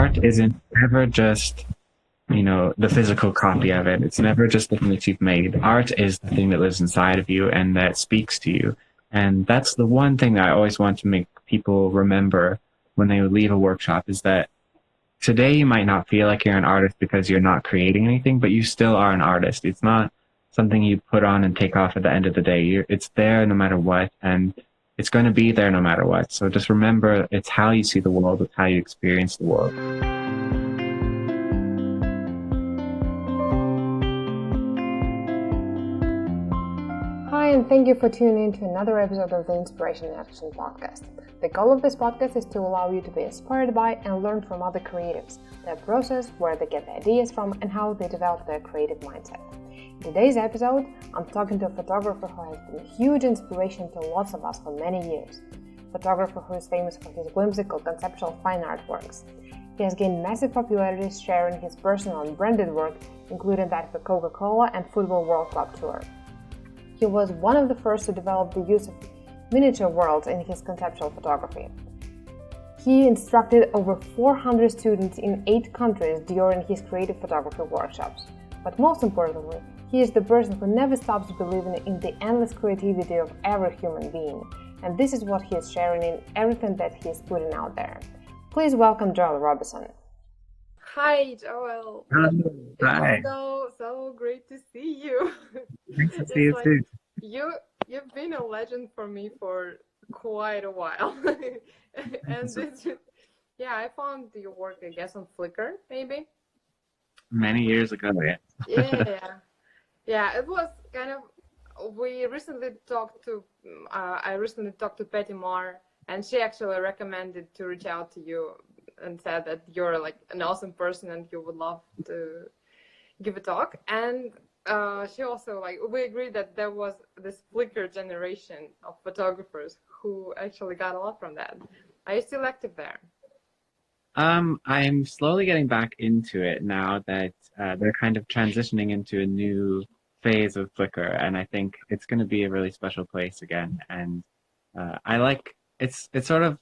art isn't ever just, the physical copy of it. It's never just the thing that you've made. Art is the thing that lives inside of you and that speaks to you. And that's the one thing that I always want to make people remember when they leave a workshop, is that today you might not feel like you're an artist because you're not creating anything, but you still are an artist. It's not something you put on and take off at the end of the day. It's there no matter what, and it's going to be there no matter what. So just remember, it's how you see the world, it's how you experience the world. Hi, and thank you for tuning in to another episode of the Inspiration in Action podcast. The goal of this podcast is to allow you to be inspired by and learn from other creatives, their process, where they get the ideas from, and how they develop their creative mindset. In today's episode, I'm talking to a photographer who has been a huge inspiration to lots of us for many years. A photographer who is famous for his whimsical, conceptual fine art works. He has gained massive popularity sharing his personal and branded work, including that for Coca-Cola and Football World Cup Tour. He was one of the first to develop the use of miniature worlds in his conceptual photography. He instructed over 400 students in 8 countries during his creative photography workshops. But most importantly, he is the person who never stops believing in the endless creativity of every human being. And this is what he is sharing in everything that he is putting out there. Please welcome Joel Robison. Hi, Joel. Hi. It's so great to see you. Nice to see you too. You've been a legend for me for quite a while. I found your work, I guess, on Flickr, maybe. Many years ago, yeah. Yeah. It was kind of. I recently talked to Patty Marr, and she actually recommended to reach out to you and said that you're like an awesome person and you would love to give a talk. And she also, we agreed that there was this Flickr generation of photographers who actually got a lot from that. Are you still active there? I'm slowly getting back into it now that they're kind of transitioning into a new phase of Flickr, and I think it's going to be a really special place again. And it's sort of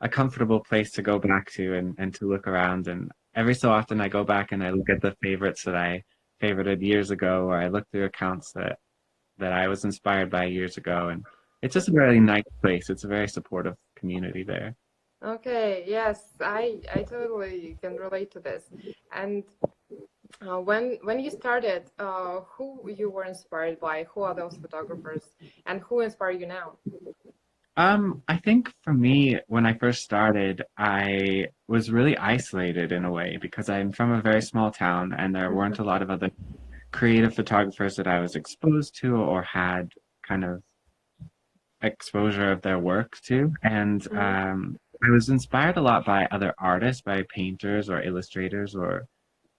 a comfortable place to go back to and to look around. And every so often I go back and I look at the favorites that I favorited years ago, or I look through accounts that I was inspired by years ago. And it's just a very nice place. It's a very supportive community there. Okay, yes, I totally can relate to this. And when you started, who you were inspired by? Who are those photographers, and who inspire you now? I think for me, when I first started, I was really isolated in a way because I'm from a very small town and there weren't a lot of other creative photographers that I was exposed to or had kind of exposure of their work to. And I was inspired a lot by other artists, by painters or illustrators or,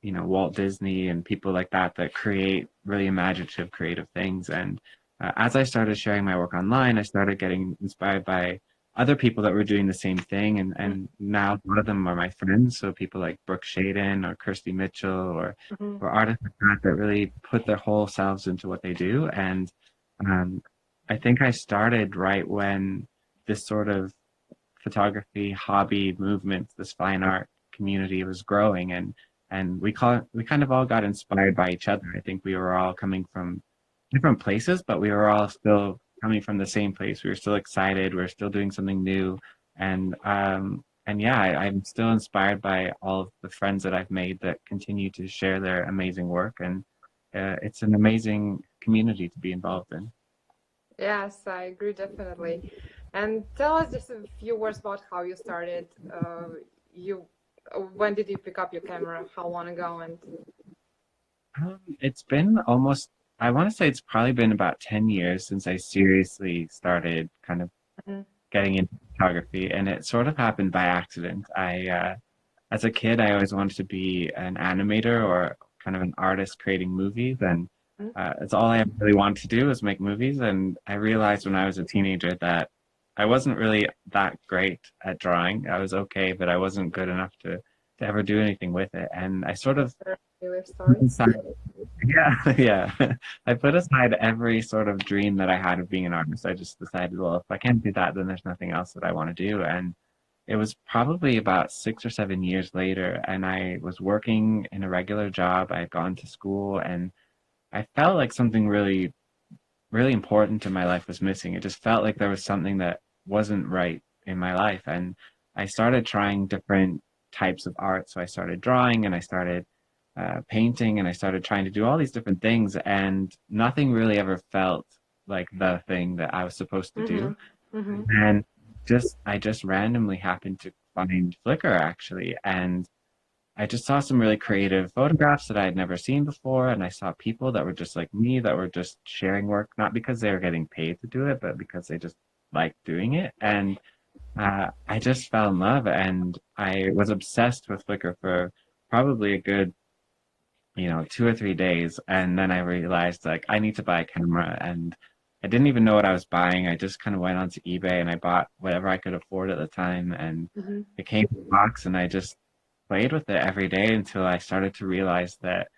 Walt Disney and people like that create really imaginative, creative things. And as I started sharing my work online, I started getting inspired by other people that were doing the same thing. And now a lot of them are my friends. So people like Brooke Shaden or Kirsty Mitchell or artists like that really put their whole selves into what they do. And I think I started right when this sort of photography hobby movement, this fine art community was growing. And we kind of all got inspired by each other. I think we were all coming from different places, but we were all still coming from the same place. We were still excited. We were still doing something new. And I'm still inspired by all of the friends that I've made that continue to share their amazing work. And it's an amazing community to be involved in. Yes, I agree, definitely. And tell us just a few words about how you started. When did you pick up your camera? How long ago? And it's been almost, I want to say it's probably been about 10 years since I seriously started kind of getting into photography, and it sort of happened by accident. As a kid, I always wanted to be an animator or kind of an artist creating movies, and it's all I ever really wanted to do was make movies. And I realized when I was a teenager that I wasn't really that great at drawing. I was okay, but I wasn't good enough to ever do anything with it. And I sort of yeah. I put aside every sort of dream that I had of being an artist. I just decided, well, if I can't do that, then there's nothing else that I want to do. And it was probably about 6 or 7 years later, and I was working in a regular job. I had gone to school, and I felt like something really, really important in my life was missing. It just felt like there was something that wasn't right in my life. And I started trying different types of art. So I started drawing and I started painting and I started trying to do all these different things. And nothing really ever felt like the thing that I was supposed to do. Mm-hmm. Mm-hmm. And I just randomly happened to find Flickr actually. And I just saw some really creative photographs that I had never seen before, and I saw people that were just like me, that were just sharing work, not because they were getting paid to do it, but because they just liked doing it. And I just fell in love, and I was obsessed with Flickr for probably a good, 2 or 3 days, and then I realized like I need to buy a camera, and I didn't even know what I was buying. I just kind of went onto eBay and I bought whatever I could afford at the time, and Mm-hmm. it came in a box, and I just played with it every day until I started to realize that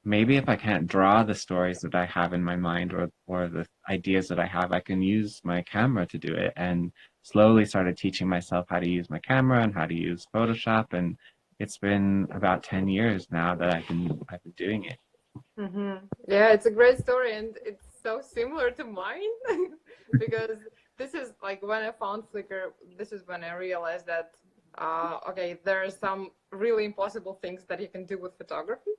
maybe if I can't draw the stories that I have in my mind, or the ideas that I have, I can use my camera to do it. And slowly started teaching myself how to use my camera and how to use Photoshop. And it's been about 10 years now that I've been doing it. Mm-hmm. Yeah, it's a great story, and it's so similar to mine because this is like when I found Flickr, this is when I realized that okay, there are some really impossible things that you can do with photography.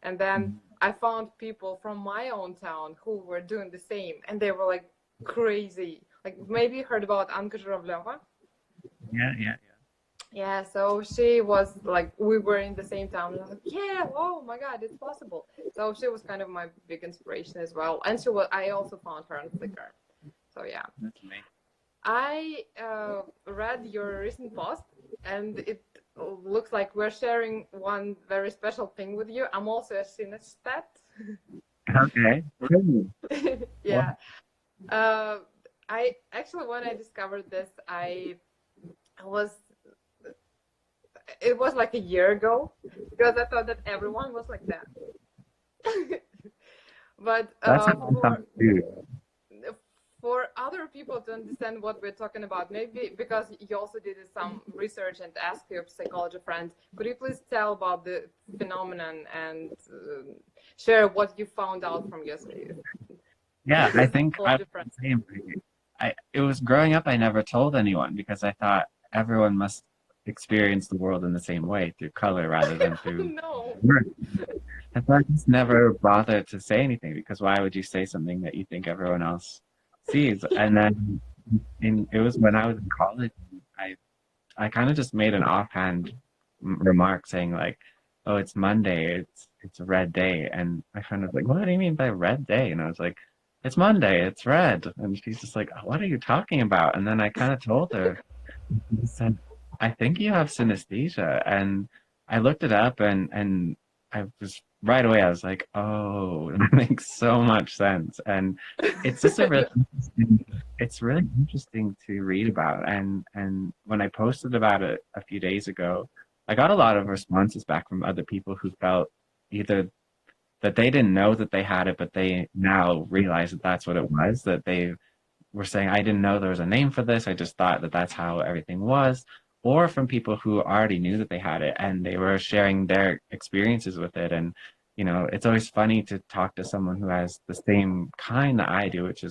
And then I found people from my own town who were doing the same, and they were like crazy. Like maybe you heard about Anka Zhuravleva. Yeah, yeah, Yeah, so she was like, we were in the same town. And I was like, yeah, oh my God, it's possible. So she was kind of my big inspiration as well. And I also found her on Flickr. So yeah. that's amazing. I read your recent post, and it looks like we're sharing one very special thing with you. I'm also a synesthete. Okay. Really? Yeah. I actually, when I discovered this, it was like a year ago, because I thought that everyone was like that. But That's awesome too. for other people to understand what we're talking about, maybe because you also did some research and asked your psychology friends, could you please tell about the phenomenon and share what you found out from your Yeah, I think psychology friends? it was growing up, I never told anyone because I thought everyone must experience the world in the same way through color rather than through No. words. And so I just never bothered to say anything because why would you say something that you think everyone else sees? And then it was when I was in college, I kind of just made an offhand remark saying like, "Oh, it's Monday. It's a red day." And I kind of like, "What do you mean by red day?" And I was like, "It's Monday. It's red." And she's just like, "What are you talking about?" And then I kind of told her, I said, "I think you have synesthesia." And I looked it up, and I was right away. I was like, "Oh, that makes so much sense." And it's just it's really interesting to read about. And when I posted about it a few days ago, I got a lot of responses back from other people who felt either that they didn't know that they had it, but they now realize that that's what it was, that they were saying, I didn't know there was a name for this. I just thought that that's how everything was. Or from people who already knew that they had it and they were sharing their experiences with it. And, it's always funny to talk to someone who has the same kind that I do, which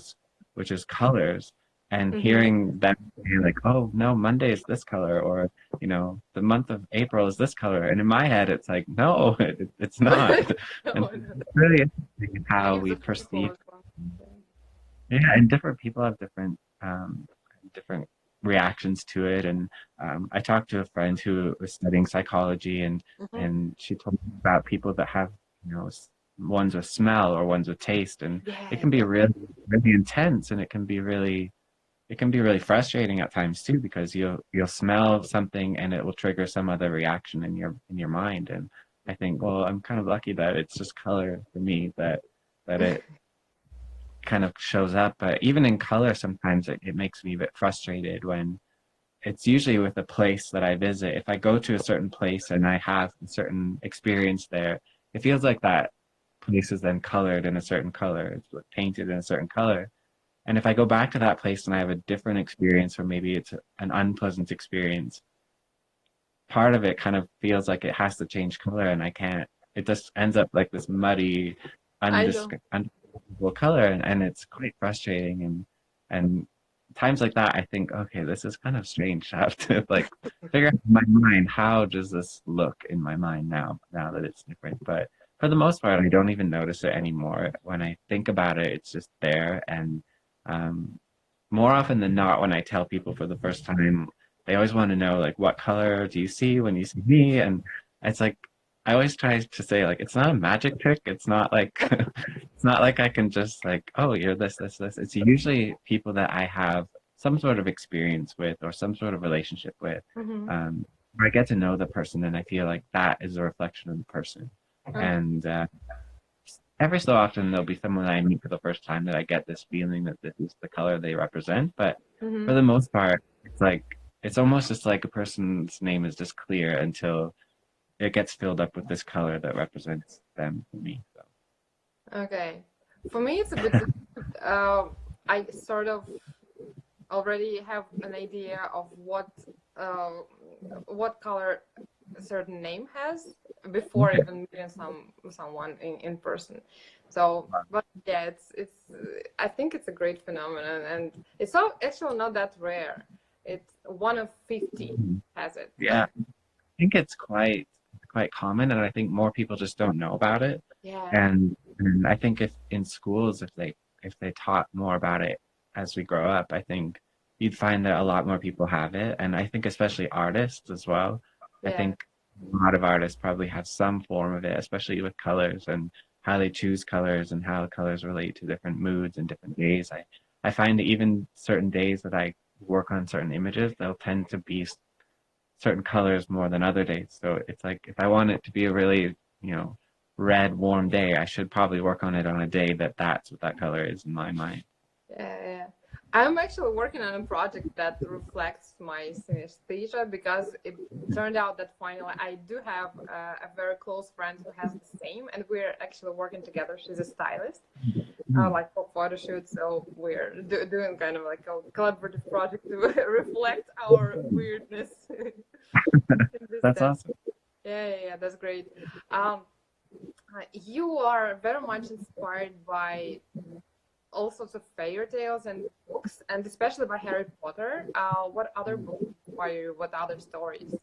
is colors, and hearing them say like, oh, no, Monday is this color, or, the month of April is this color. And in my head, it's like, no, it's not. And it's really interesting how we perceive. Yeah, and different people have different reactions to it. And I talked to a friend who was studying psychology, and she told me about people that have, ones with smell or ones with taste, and it can be really, really intense, and it can be really frustrating at times too, because you'll smell something and it will trigger some other reaction in your mind. And I think, well, I'm kind of lucky that it's just color for me that it kind of shows up. But even in color, sometimes it makes me a bit frustrated when it's usually with a place that I visit. If I go to a certain place and I have a certain experience there, it feels like that place is then colored in a certain color. It's painted in a certain color. And if I go back to that place and I have a different experience, or maybe it's an unpleasant experience, part of it kind of feels like it has to change color, and I can't. It just ends up like this muddy, I know. undescribable color, and it's quite frustrating. And times like that, I think, okay, this is kind of strange. I have to like figure out in my mind, how does this look in my mind now that it's different. But for the most part, I don't even notice it anymore. When I think about it, it's just there. And um, more often than not, when I tell people for the first time, they always want to know, like, what color do you see when you see me? And it's like, I always try to say, like, it's not a magic trick. It's not like it's not like I can just like, oh, you're this. It's usually people that I have some sort of experience with or some sort of relationship with, Mm-hmm. where I get to know the person, and I feel like that is a reflection of the person. And every so often there'll be someone I meet for the first time that I get this feeling that this is the color they represent. But for Mm-hmm. the most part, it's like it's almost just like a person's name is just clear until it gets filled up with this color that represents them for me. So. Okay. For me, it's a bit. Uh, I sort of already have an idea of uh, what color a certain name has before Okay. even meeting someone in person. So, but yeah, it's I think it's a great phenomenon, and it's actually not that rare. It's one of 50 has it. Yeah, I think it's quite common, and I think more people just don't know about it. Yeah. And I think if in schools, if they taught more about it as we grow up, I think you'd find that a lot more people have it. And I think especially artists as well. I Yeah. think a lot of artists probably have some form of it, especially with colors and how they choose colors and how colors relate to different moods and different days. I find that even certain days that I work on certain images, they'll tend to be certain colors more than other days. So it's like if I want it to be a really, red, warm day, I should probably work on it on a day that's what that color is in my mind. Yeah. I'm actually working on a project that reflects my synesthesia because it turned out that finally I do have a very close friend who has the same, and we're actually working together. She's a stylist, like for photo shoots, so we're doing kind of like a collaborative project to reflect our weirdness in this That's sense. awesome. Yeah, that's great. Um, you are very much inspired by all sorts of fairy tales and books, and especially by Harry Potter. What other books inspire you? What other stories?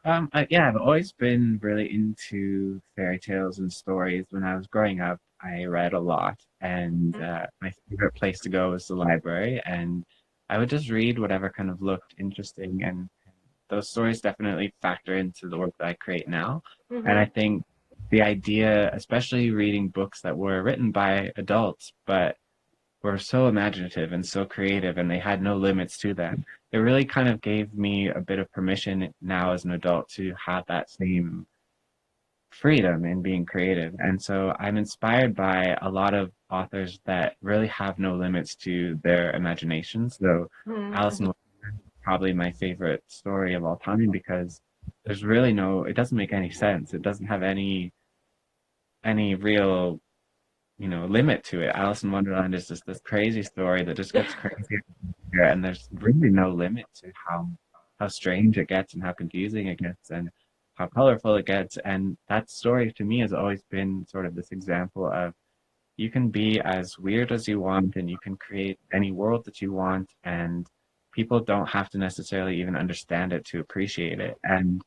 Yeah, I've always been really into fairy tales and stories. When I was growing up, I read a lot, and my favorite place to go was the library, and I would just read whatever kind of looked interesting, and those stories definitely factor into the work that I create now. And I Mm-hmm. think the idea, especially reading books that were written by adults, but were so imaginative and so creative, and they had no limits to them. It really kind of gave me a bit of permission now as an adult to have that same freedom in being creative. And so I'm inspired by a lot of authors that really have no limits to their imaginations. So Alice Mm-hmm. in Wonderland is probably my favorite story of all time because there's really it doesn't make any sense. It doesn't have any real limit to it. Alice in Wonderland is just this crazy story that just gets crazier, and there's really no limit to how strange it gets and how confusing it gets and how colorful it gets. And that story to me has always been sort of this example of you can be as weird as you want and you can create any world that you want, and people don't have to necessarily even understand it to appreciate it. And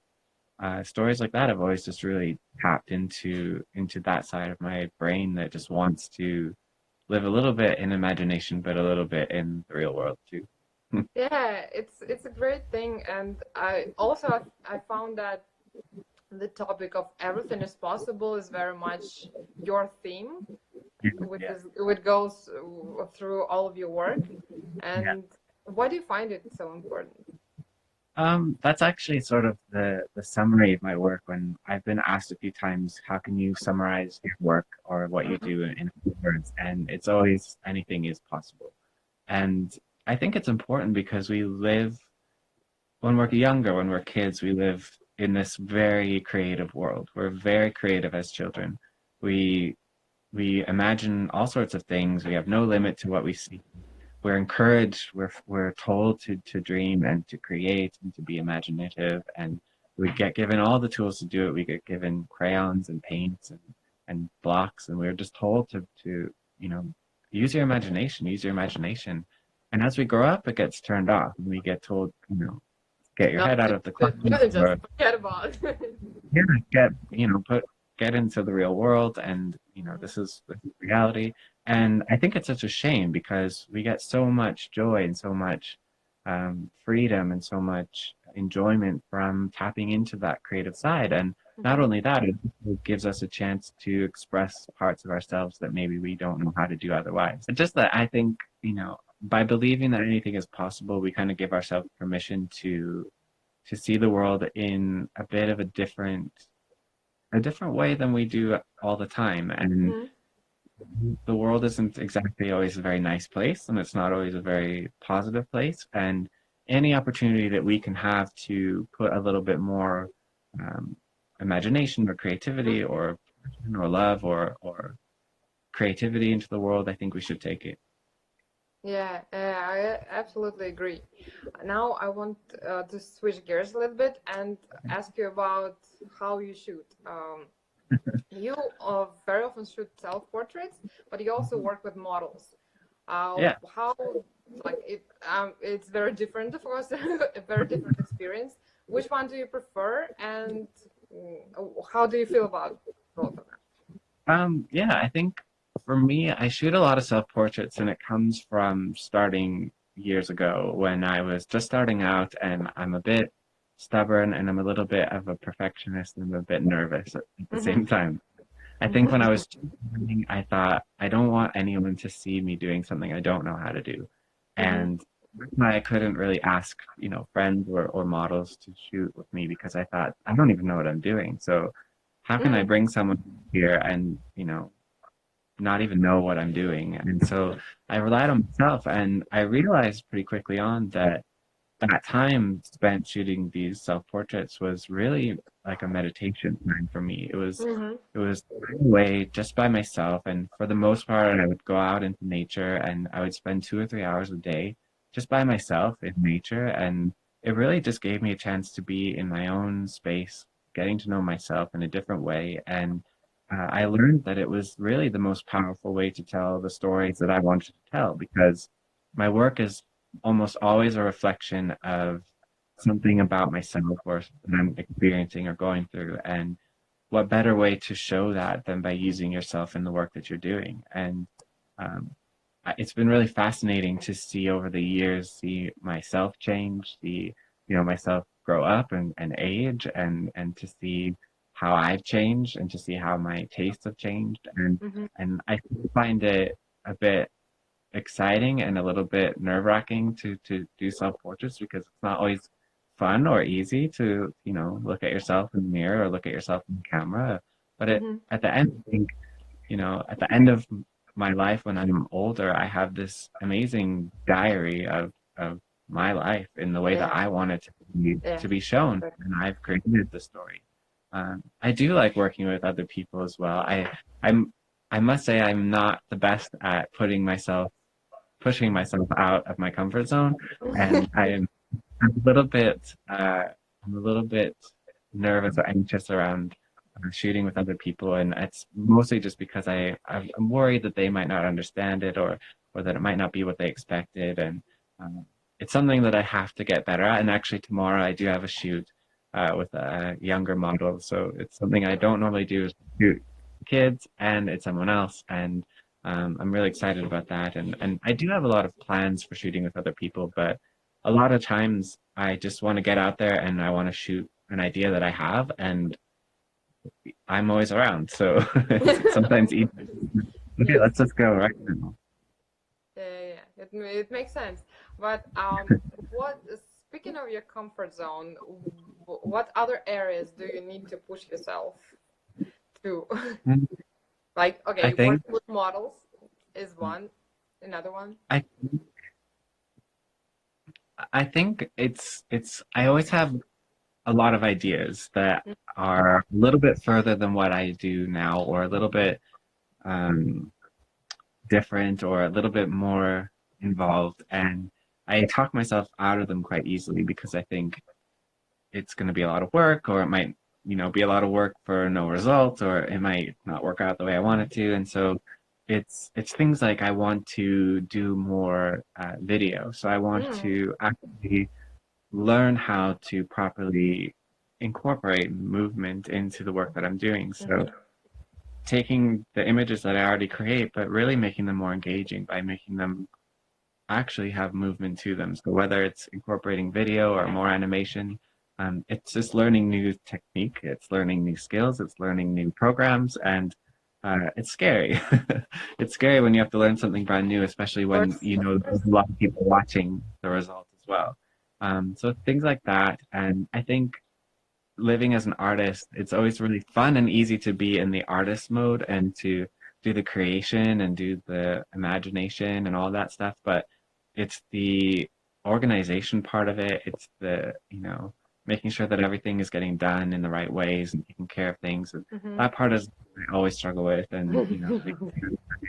stories like that have always just really tapped into that side of my brain that just wants to live a little bit in imagination, but a little bit in the real world too. Yeah, it's a great thing, and I found that the topic of everything is possible is very much your theme, Yeah, which goes through all of your work. yeah. And why do you find it so important? That's actually sort of the summary of my work. When I've been asked a few times, how can you summarize your work or what you do in a few words? And it's always anything is possible. And I think it's important because we live when we're younger, when we're kids, we live in this very creative world. We're very creative as children. We we imagine all sorts of things. We have no limit to what we see. We're encouraged, we're told to dream and to create and to be imaginative. And we get given all the tools to do it. We get given crayons and paints and blocks, and we're just told to use your imagination, use your imagination. And as we grow up, it gets turned off, and we get told, get your No, head out of the clouds, just or forget about. yeah, get into the real world, and this is reality. And I think it's such a shame because we get so much joy and so much freedom and so much enjoyment from tapping into that creative side. And not only that, it gives us a chance to express parts of ourselves that maybe we don't know how to do otherwise. And just that, I think, by believing that anything is possible, we kind of give ourselves permission to see the world in a bit of a different way than we do all the time. And the world isn't exactly always a very nice place, and it's not always a very positive place. And any opportunity that we can have to put a little bit more imagination or creativity or love or creativity into the world, I think we should take it. Yeah, I absolutely agree. Now I want to switch gears a little bit and ask you about how you shoot. You very often shoot self-portraits, but you also work with models. Yeah. How, like, it's very different, of course, a very different experience. Which one do you prefer, and how do you feel about both of them? Yeah, I think for me, I shoot a lot of self-portraits, and it comes from starting years ago when I was just starting out, and I'm a bit stubborn, and I'm a little bit of a perfectionist, and I'm a bit nervous at the same time. I think when I was learning, I thought, I don't want anyone to see me doing something I don't know how to do. And I couldn't really ask, friends or models to shoot with me because I thought, I don't even know what I'm doing. So how can I bring someone here and, not even know what I'm doing? And so I relied on myself, and I realized pretty quickly on that time spent shooting these self-portraits was really like a meditation time for me. It was away just by myself, and for the most part I would go out into nature, and I would spend 2 or 3 hours a day just by myself in nature, and it really just gave me a chance to be in my own space, getting to know myself in a different way. And I learned that it was really the most powerful way to tell the stories that I wanted to tell, because my work is almost always a reflection of something about myself or that I'm experiencing or going through. And what better way to show that than by using yourself in the work that you're doing? And it's been really fascinating to see over the years, see myself change, see myself grow up and age, and to see how I've changed, and to see how my tastes have changed. And I find it a bit exciting and a little bit nerve-wracking to do self-portraits, because it's not always fun or easy to look at yourself in the mirror or look at yourself in the camera. But at the end, I think at the end of my life, when I'm older, I have this amazing diary of my life in the way that I want it to be shown, and I've created the story. I do like working with other people as well. I must say I'm not the best at pushing myself out of my comfort zone, and I'm a little bit nervous or anxious around shooting with other people, and it's mostly just because I'm worried that they might not understand it, or that it might not be what they expected. And it's something that I have to get better at. And actually tomorrow I do have a shoot with a younger model, so it's something I don't normally do, is shoot kids, and it's someone else, and I'm really excited about that. And I do have a lot of plans for shooting with other people, but a lot of times I just want to get out there and I want to shoot an idea that I have, and I'm always around, so it's sometimes easy. Okay, let's just go right now. Yeah, it makes sense. But speaking of your comfort zone, what other areas do you need to push yourself to? Like, okay, working with models is one. Another one? I think it's I always have a lot of ideas that are a little bit further than what I do now, or a little bit different, or a little bit more involved, and I talk myself out of them quite easily, because I think it's going to be a lot of work, or it might, be a lot of work for no result, or it might not work out the way I want it to. And so it's things like I want to do more video. So I want to actually learn how to properly incorporate movement into the work that I'm doing. So taking the images that I already create, but really making them more engaging by making them actually have movement to them. So whether it's incorporating video or more animation, it's just learning new technique, it's learning new skills, it's learning new programs, and it's scary. It's scary when you have to learn something brand new, especially when there's a lot of people watching the result as well. So things like that, and I think living as an artist, it's always really fun and easy to be in the artist mode and to do the creation and do the imagination and all that stuff, but it's the organization part of it. It's the, making sure that everything is getting done in the right ways and taking care of things. And that part is I always struggle with, and making sure that I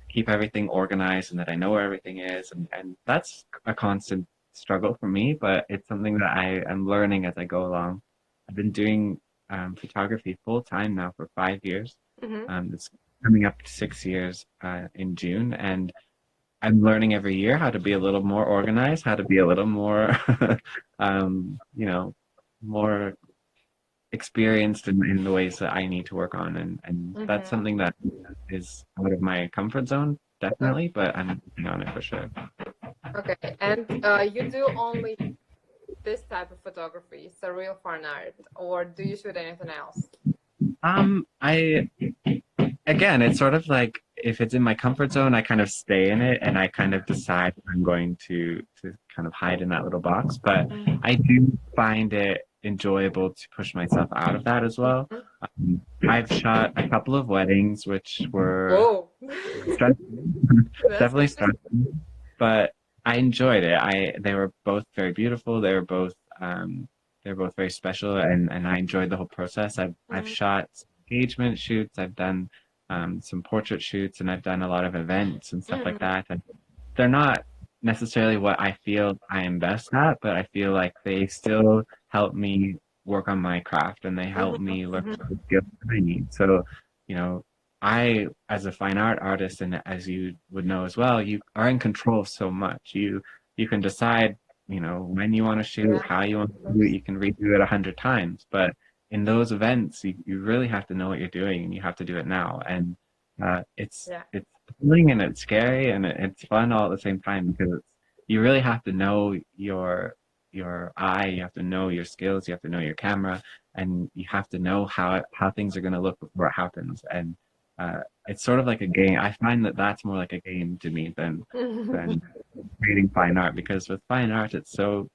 keep everything organized and that I know where everything is, and that's a constant struggle for me, but it's something that I am learning as I go along. I've been doing photography full time now for 5 years. It's coming up to 6 years in June, and I'm learning every year how to be a little more organized, how to be a little more, more experienced in the ways that I need to work on, and that's something that is out of my comfort zone, definitely, but I'm working on it for sure. Okay, and you do only this type of photography, surreal fine art, or do you shoot anything else? Again, it's sort of like if it's in my comfort zone, I kind of stay in it and I kind of decide if I'm going to kind of hide in that little box. But I do find it enjoyable to push myself out of that as well. I've shot a couple of weddings, which were stressful, definitely stressful, but I enjoyed it. They were both very beautiful. They were both very special, and I enjoyed the whole process. I've shot engagement shoots. I've done some portrait shoots, and I've done a lot of events and stuff like that. And they're not necessarily what I feel I am best at, but I feel like they still help me work on my craft, and they help me learn the skills that I need. So, I, as a fine art artist, and as you would know as well, you are in control of so much. You can decide, when you want to shoot, how you want to do it. You can redo it 100 times, but in those events, you really have to know what you're doing, and you have to do it now. And it's thrilling and it's scary and it's fun all at the same time, because you really have to know your eye, you have to know your skills, you have to know your camera, and you have to know how things are going to look before it happens. And it's sort of like a game. I find that that's more like a game to me than creating fine art, because with fine art, it's so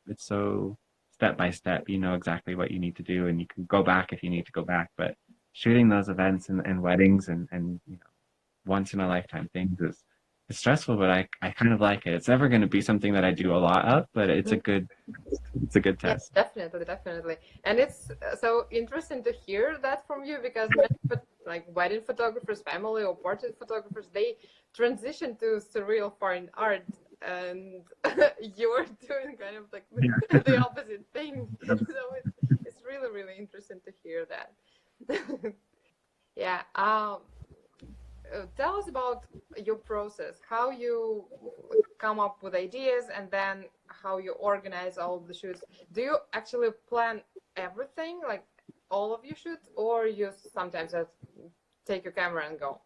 step by step. You know exactly what you need to do, and you can go back if you need to go back. But shooting those events and weddings and once in a lifetime things is stressful, but I kind of like it. It's never going to be something that I do a lot of, but it's a good test. Yes, definitely. And it's so interesting to hear that from you, because many, like wedding photographers, family or portrait photographers, they transition to surreal fine art, and you're doing kind of like the opposite thing. So it's really interesting to hear that. Yeah. Tell us about your process, how you come up with ideas, and then how you organize all of the shoots. Do you actually plan everything, like all of your shoots, or you sometimes just take your camera and go?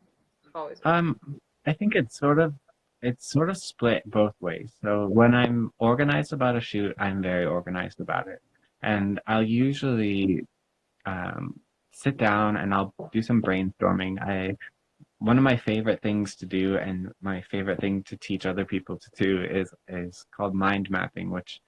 How is it? I think it's sort of split both ways. So when I'm organized about a shoot, I'm very organized about it, and I'll usually sit down and I'll do some brainstorming. One of my favorite things to do, and my favorite thing to teach other people to do, is called mind mapping, which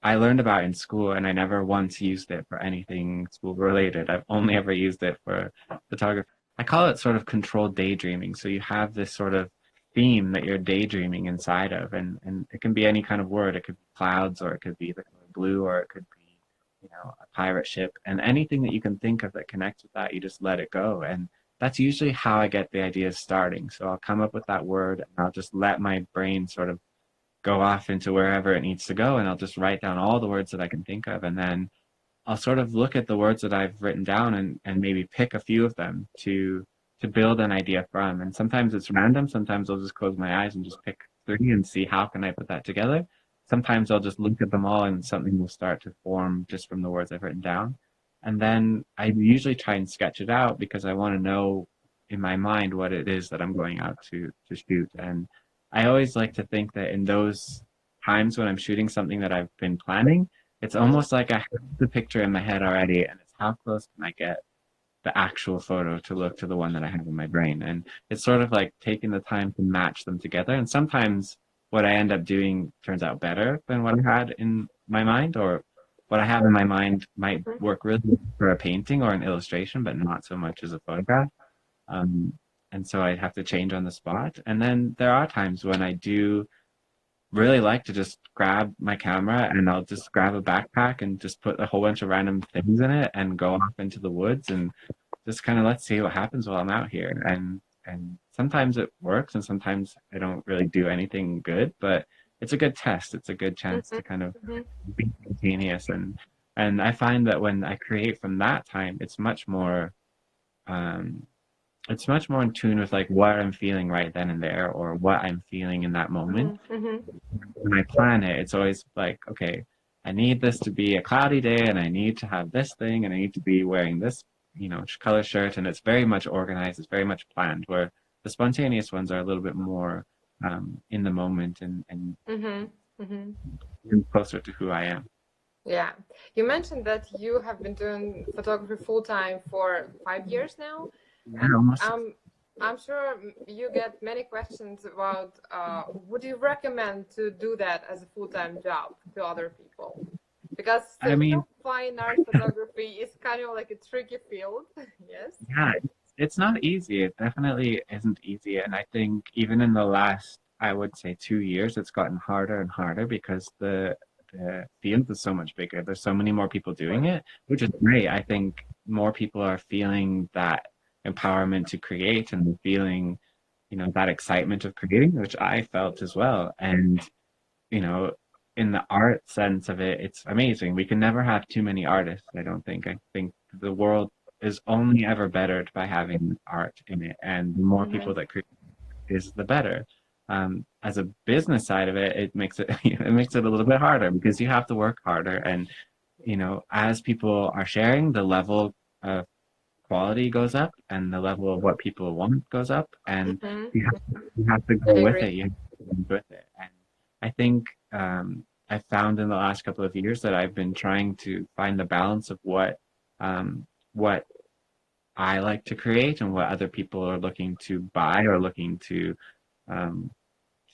I learned about in school, and I never once used it for anything school related. I've only ever used it for photography. I call it sort of controlled daydreaming. So you have this sort of theme that you're daydreaming inside of, and it can be any kind of word. It could be clouds, or it could be the color blue, or it could be, a pirate ship, and anything that you can think of that connects with that, you just let it go. And that's usually how I get the ideas starting. So I'll come up with that word, and I'll just let my brain sort of go off into wherever it needs to go, and I'll just write down all the words that I can think of. And then I'll sort of look at the words that I've written down and maybe pick a few of them to build an idea from. And sometimes it's random. Sometimes I'll just close my eyes and just pick three and see how can I put that together. Sometimes I'll just look at them all and something will start to form just from the words I've written down. And then I usually try and sketch it out because I want to know in my mind what it is that I'm going out to shoot. And I always like to think that in those times when I'm shooting something that I've been planning, it's almost like I have the picture in my head already, and it's how close can I get the actual photo to look to the one that I have in my brain. And it's sort of like taking the time to match them together. And sometimes what I end up doing turns out better than what I had in my mind, or what I have in my mind might work really good for a painting or an illustration, but not so much as a photograph. Um, and so I'd have to change on the spot. And then there are times when I do really like to just grab my camera and I'll just grab a backpack and just put a whole bunch of random things in it and go off into the woods and just kind of let's see what happens while I'm out here. And sometimes it works and sometimes I don't really do anything good, but it's a good test. It's a good chance to kind of be spontaneous, and I find that when I create from that time, um it's much more in tune with like what I'm feeling right then and there, or what I'm feeling in that moment. When I plan it, it's always like, okay, I need this to be a cloudy day and I need to have this thing and I need to be wearing this, color shirt, and it's very much organized, it's very much planned, where the spontaneous ones are a little bit more in the moment and closer to who I am. Yeah. You mentioned that you have been doing photography full time for 5 years now. And Almost. I'm sure you get many questions about would you recommend to do that as a full-time job to other people? Because fine art photography is kind of like a tricky field. Yes. Yeah, it's not easy. It definitely isn't easy. And I think even in the last, I would say 2 years, it's gotten harder and harder because the field is so much bigger. There's so many more people doing it, which is great. I think more people are feeling that empowerment to create and feeling, that excitement of creating, which I felt as well. And, in the art sense of it, it's amazing. We can never have too many artists, I don't think. I think the world is only ever bettered by having art in it. And the more people that create is the better. As a business side of it, it makes it it makes it a little bit harder because you have to work harder. And, as people are sharing, the level of quality goes up and the level of what people want goes up, and you have to go with it. You have to go with it. And I think I found in the last couple of years that I've been trying to find the balance of what I like to create and what other people are looking to buy or looking to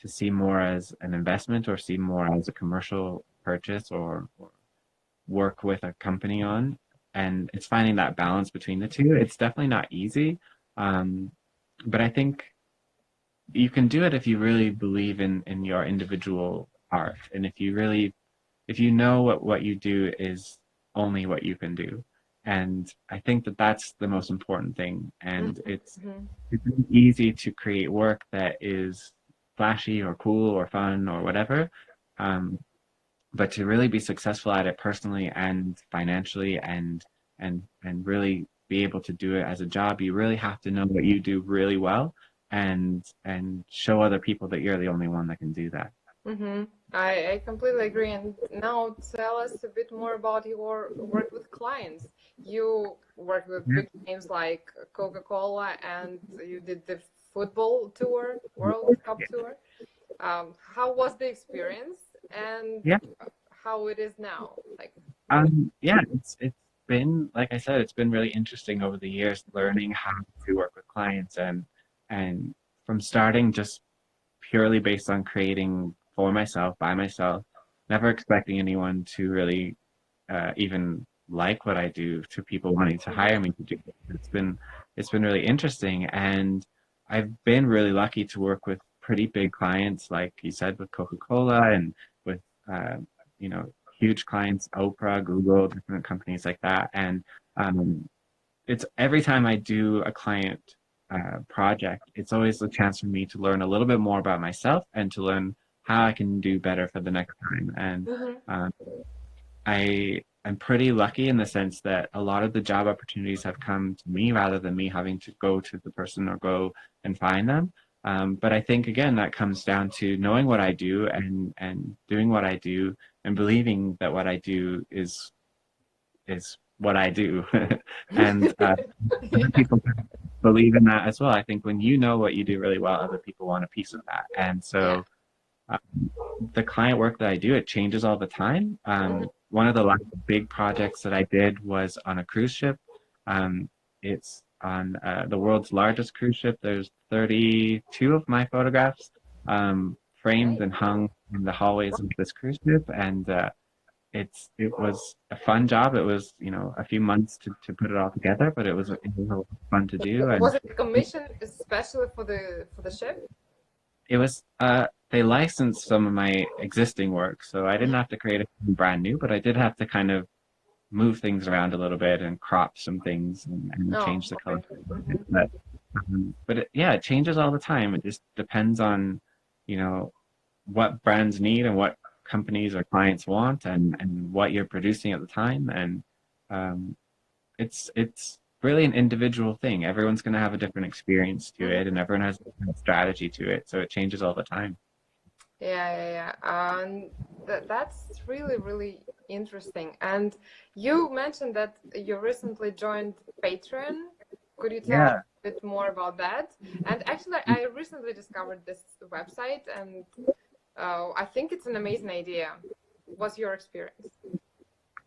see more as an investment or see more as a commercial purchase or work with a company on. And it's finding that balance between the two. It's definitely not easy, but I think you can do it if you really believe in your individual art, and if you know what you do is only what you can do. And I think that that's the most important thing. And it's easy to create work that is flashy or cool or fun or whatever, but to really be successful at it personally and financially and really be able to do it as a job, you really have to know what you do really well and show other people that you're the only one that can do that. I completely agree. And now tell us a bit more about your work with clients. You work with big names like Coca-Cola, and you did the football tour, World Cup tour. How was the experience, and how it is now? It's been, like I said, it's been really interesting over the years learning how to work with clients, and from starting just purely based on creating for myself, by myself, never expecting anyone to really even like what I do, to people wanting to hire me to do it. It's been really interesting, and I've been really lucky to work with pretty big clients, like you said, with Coca-Cola and with huge clients, Oprah, Google, different companies like that. And it's every time I do a client project, it's always a chance for me to learn a little bit more about myself and to learn how I can do better for the next time. And I'm pretty lucky in the sense that a lot of the job opportunities have come to me rather than me having to go to the person or go and find them. But I think again that comes down to knowing what I do and doing what I do and believing that what I do is what I do, and other people believe in that as well. I think when you know what you do really well, other people want a piece of that, and Yeah. so the client work that I do, it changes all the time. One of the last big projects that I did was on a cruise ship. It's on the world's largest cruise ship. There's 32 of my photographs framed and hung in the hallways of this cruise ship, and it was a fun job. It was, you know, a few months to put it all together, but it was a lot of fun to do, and Was it a commission especially for the ship? it was they licensed some of my existing work, so I didn't have to create anything brand new, but I did have to kind of move things around a little bit and crop some things and Oh, change the color. okay. Mhm. But yeah, it changes all the time. It just depends on, you know, what brands need and what companies or clients want and what you're producing at the time. And um, it's really an individual thing. Everyone's going to have a different experience to it, and everyone has a different strategy to it. So it changes all the time. Yeah. That's really, really interesting. And you mentioned that you recently joined Patreon. Could you tell us Yeah. a bit more about that? And actually, I recently discovered this website, and I think it's an amazing idea. What's your experience?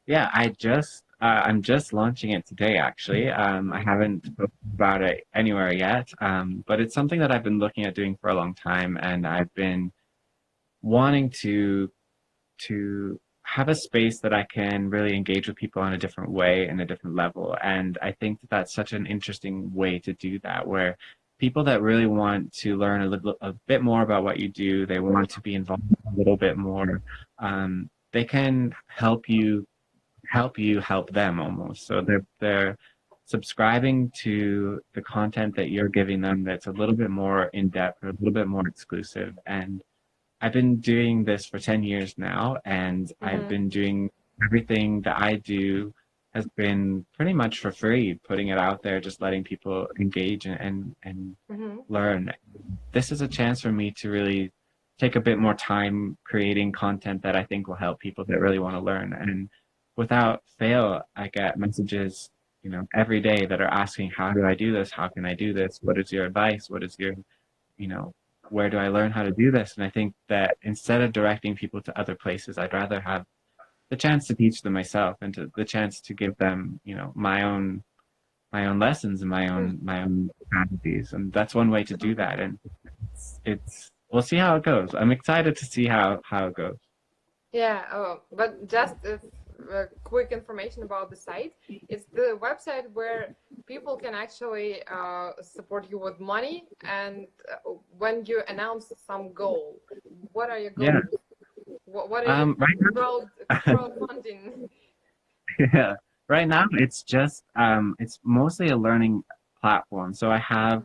Yeah, I'm just launching it today actually. I haven't spoken about it anywhere yet, but it's something that I've been looking at doing for a long time, and I've been wanting to have a space that I can really engage with people in a different way and a different level. And I think that that's such an interesting way to do that, where people that really want to learn a bit more about what you do, they want to be involved a little bit more, they can help you help them almost. So they're subscribing to the content that you're giving them that's a little bit more in depth or a little bit more exclusive. And I've been doing this for 10 years now, and I've Mm-hmm. been doing everything that I do has been pretty much for free, putting it out there, just letting people engage and Mm-hmm. learn. This is a chance for me to really take a bit more time creating content that I think will help people that really want to learn. And without fail, I get messages, you know, every day that are asking, how do I do this? How can I do this? What is your advice? What is your, you know, where do I learn how to do this? And I think that instead of directing people to other places, I'd rather have the chance to teach them myself and the chance to give them, you know, my own lessons and my own strategies. And that's one way to do that. And it's we'll see how it goes. I'm excited to see how it goes. Yeah, but just quick information about the site. It's the website where people can actually support you with money, and when you announce some goal, what are your Yeah. goals? What are you Right crowdfunding? Yeah. Right now, it's mostly a learning platform. So I have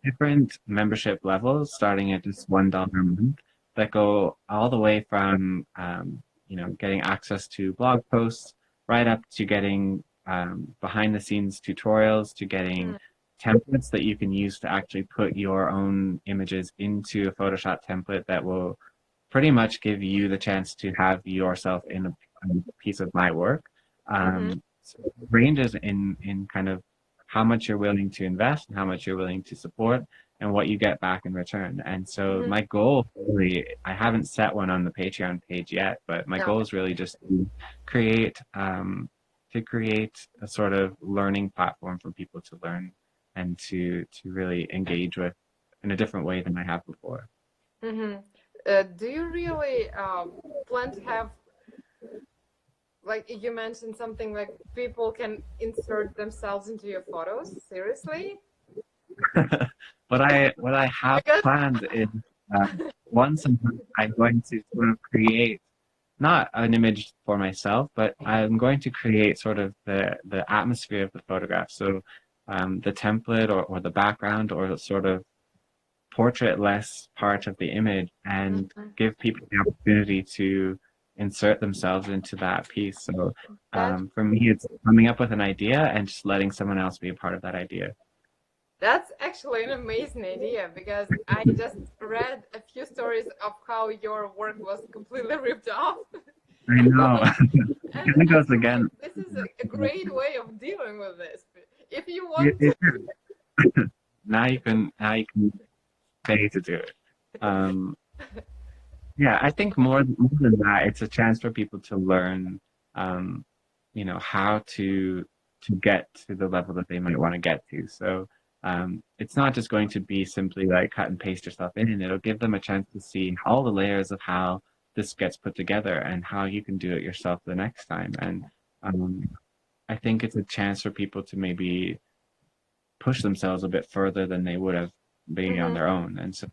different membership levels starting at just $1 a month that go all the way from you know, getting access to blog posts right up to getting behind the scenes tutorials to getting templates that you can use to actually put your own images into a Photoshop template that will pretty much give you the chance to have yourself in a piece of my work. Mm-hmm. So it ranges in kind of how much you're willing to invest and how much you're willing to support and what you get back in return. And so Mm-hmm. my goal really, I haven't set one on the Patreon page yet, but my No. goal is really just create to create a sort of learning platform for people to learn and to really engage with in a different way than I have before. Mm-hmm. Do you really plan to have, like you mentioned something like people can insert themselves into your photos? Seriously? What I have Because planned is once a month I'm going to sort of create not an image for myself, but I'm going to create sort of the atmosphere of the photograph. So the template or the background or the sort of portrait-less part of the image and Mhm. give people the opportunity to insert themselves into that piece. So That for me, it's coming up with an idea and just letting someone else be a part of that idea. That's actually an amazing idea because I just read a few stories of how your work was completely ripped off. I know. And It goes actually, again. this is a great way of dealing with this. If you It, want to. it, now you can pay to do it. Um, yeah, I think more than that, it's a chance for people to learn, um, how to get to the level that they might want to get to. So it's not just going to be simply like cut and paste yourself in, and it'll give them a chance to see all the layers of how this gets put together and how you can do it yourself the next time. And um, I think it's a chance for people to maybe push themselves a bit further than they would have been on Mhm. their own. And so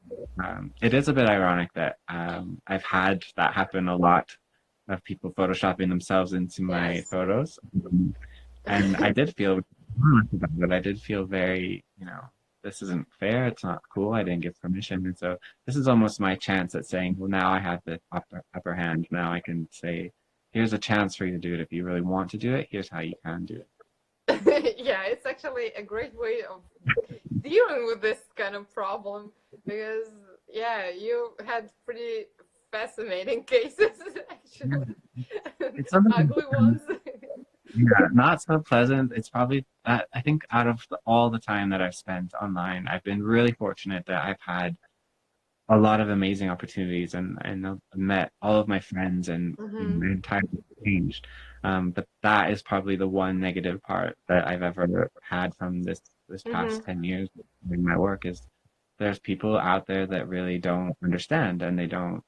it is a bit ironic that I've had that happen a lot of people photoshopping themselves into my Yes. photos. And I did feel about it. I did feel very, this isn't fair. It's not cool. I didn't give permission. And so this is almost my chance at saying, well, now I have the upper hand. Now I can say, here's a chance for you to do it. If you really want to do it, here's how you can do it. Yeah, it's actually a great way of dealing with this kind of problem because, yeah, you had pretty fascinating cases, actually, It's something ugly ones. Yeah, not so pleasant. It's probably that I think out of all the time that I've spent online, I've been really fortunate that I've had a lot of amazing opportunities and I've met all of my friends and Hmm. my entire life changed. But that is probably the one negative part that I've ever had from this Hmm. past 10 years doing my work is there's people out there that really don't understand and they don't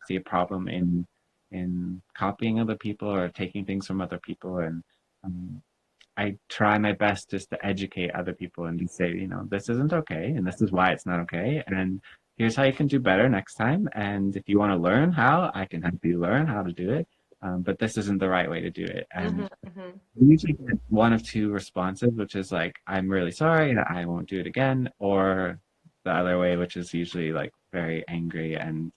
see a problem in copying other people or taking things from other people. And um, I try my best just to educate other people and just say, this isn't okay and this is why it's not okay. And here's how you can do better next time. And if you want to learn how, I can help you learn how to do it. But this isn't the right way to do it. Hmm. And Hmm. we usually get one of two responses, which is like, I'm really sorry, I won't do it again, or the other way, which is usually like very angry and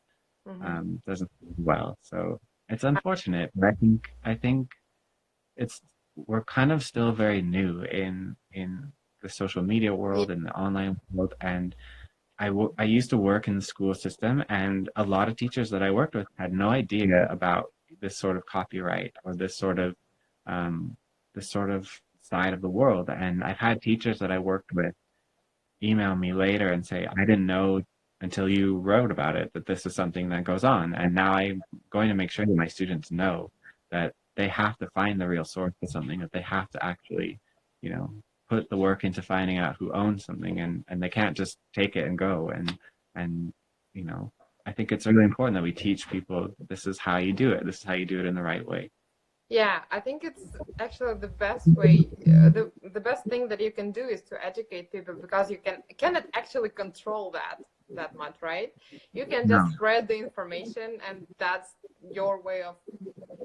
Hmm. doesn't do well. So it's unfortunate, but I think it's we're kind of still very new in the social media Yeah. world and the online world. And I used to work in the school system, and a lot of teachers that I worked with had no idea about this sort of copyright or um, this sort of side of the world. And I've had teachers that I worked with email me later and say, I didn't know until you wrote about it that this is something that goes on. And now I'm going to make sure that my students know that they have to find the real source of something, that they have to actually, you know, put the work into finding out who owns something and they can't just take it and go. And, you know, I think it's really important that we teach people this is how you do it. This is how you do it in the right way. Yeah, I think it's actually the best way. The best thing that you can do is to educate people because you cannot actually control that much, right? You can No, just spread the information, and that's your way of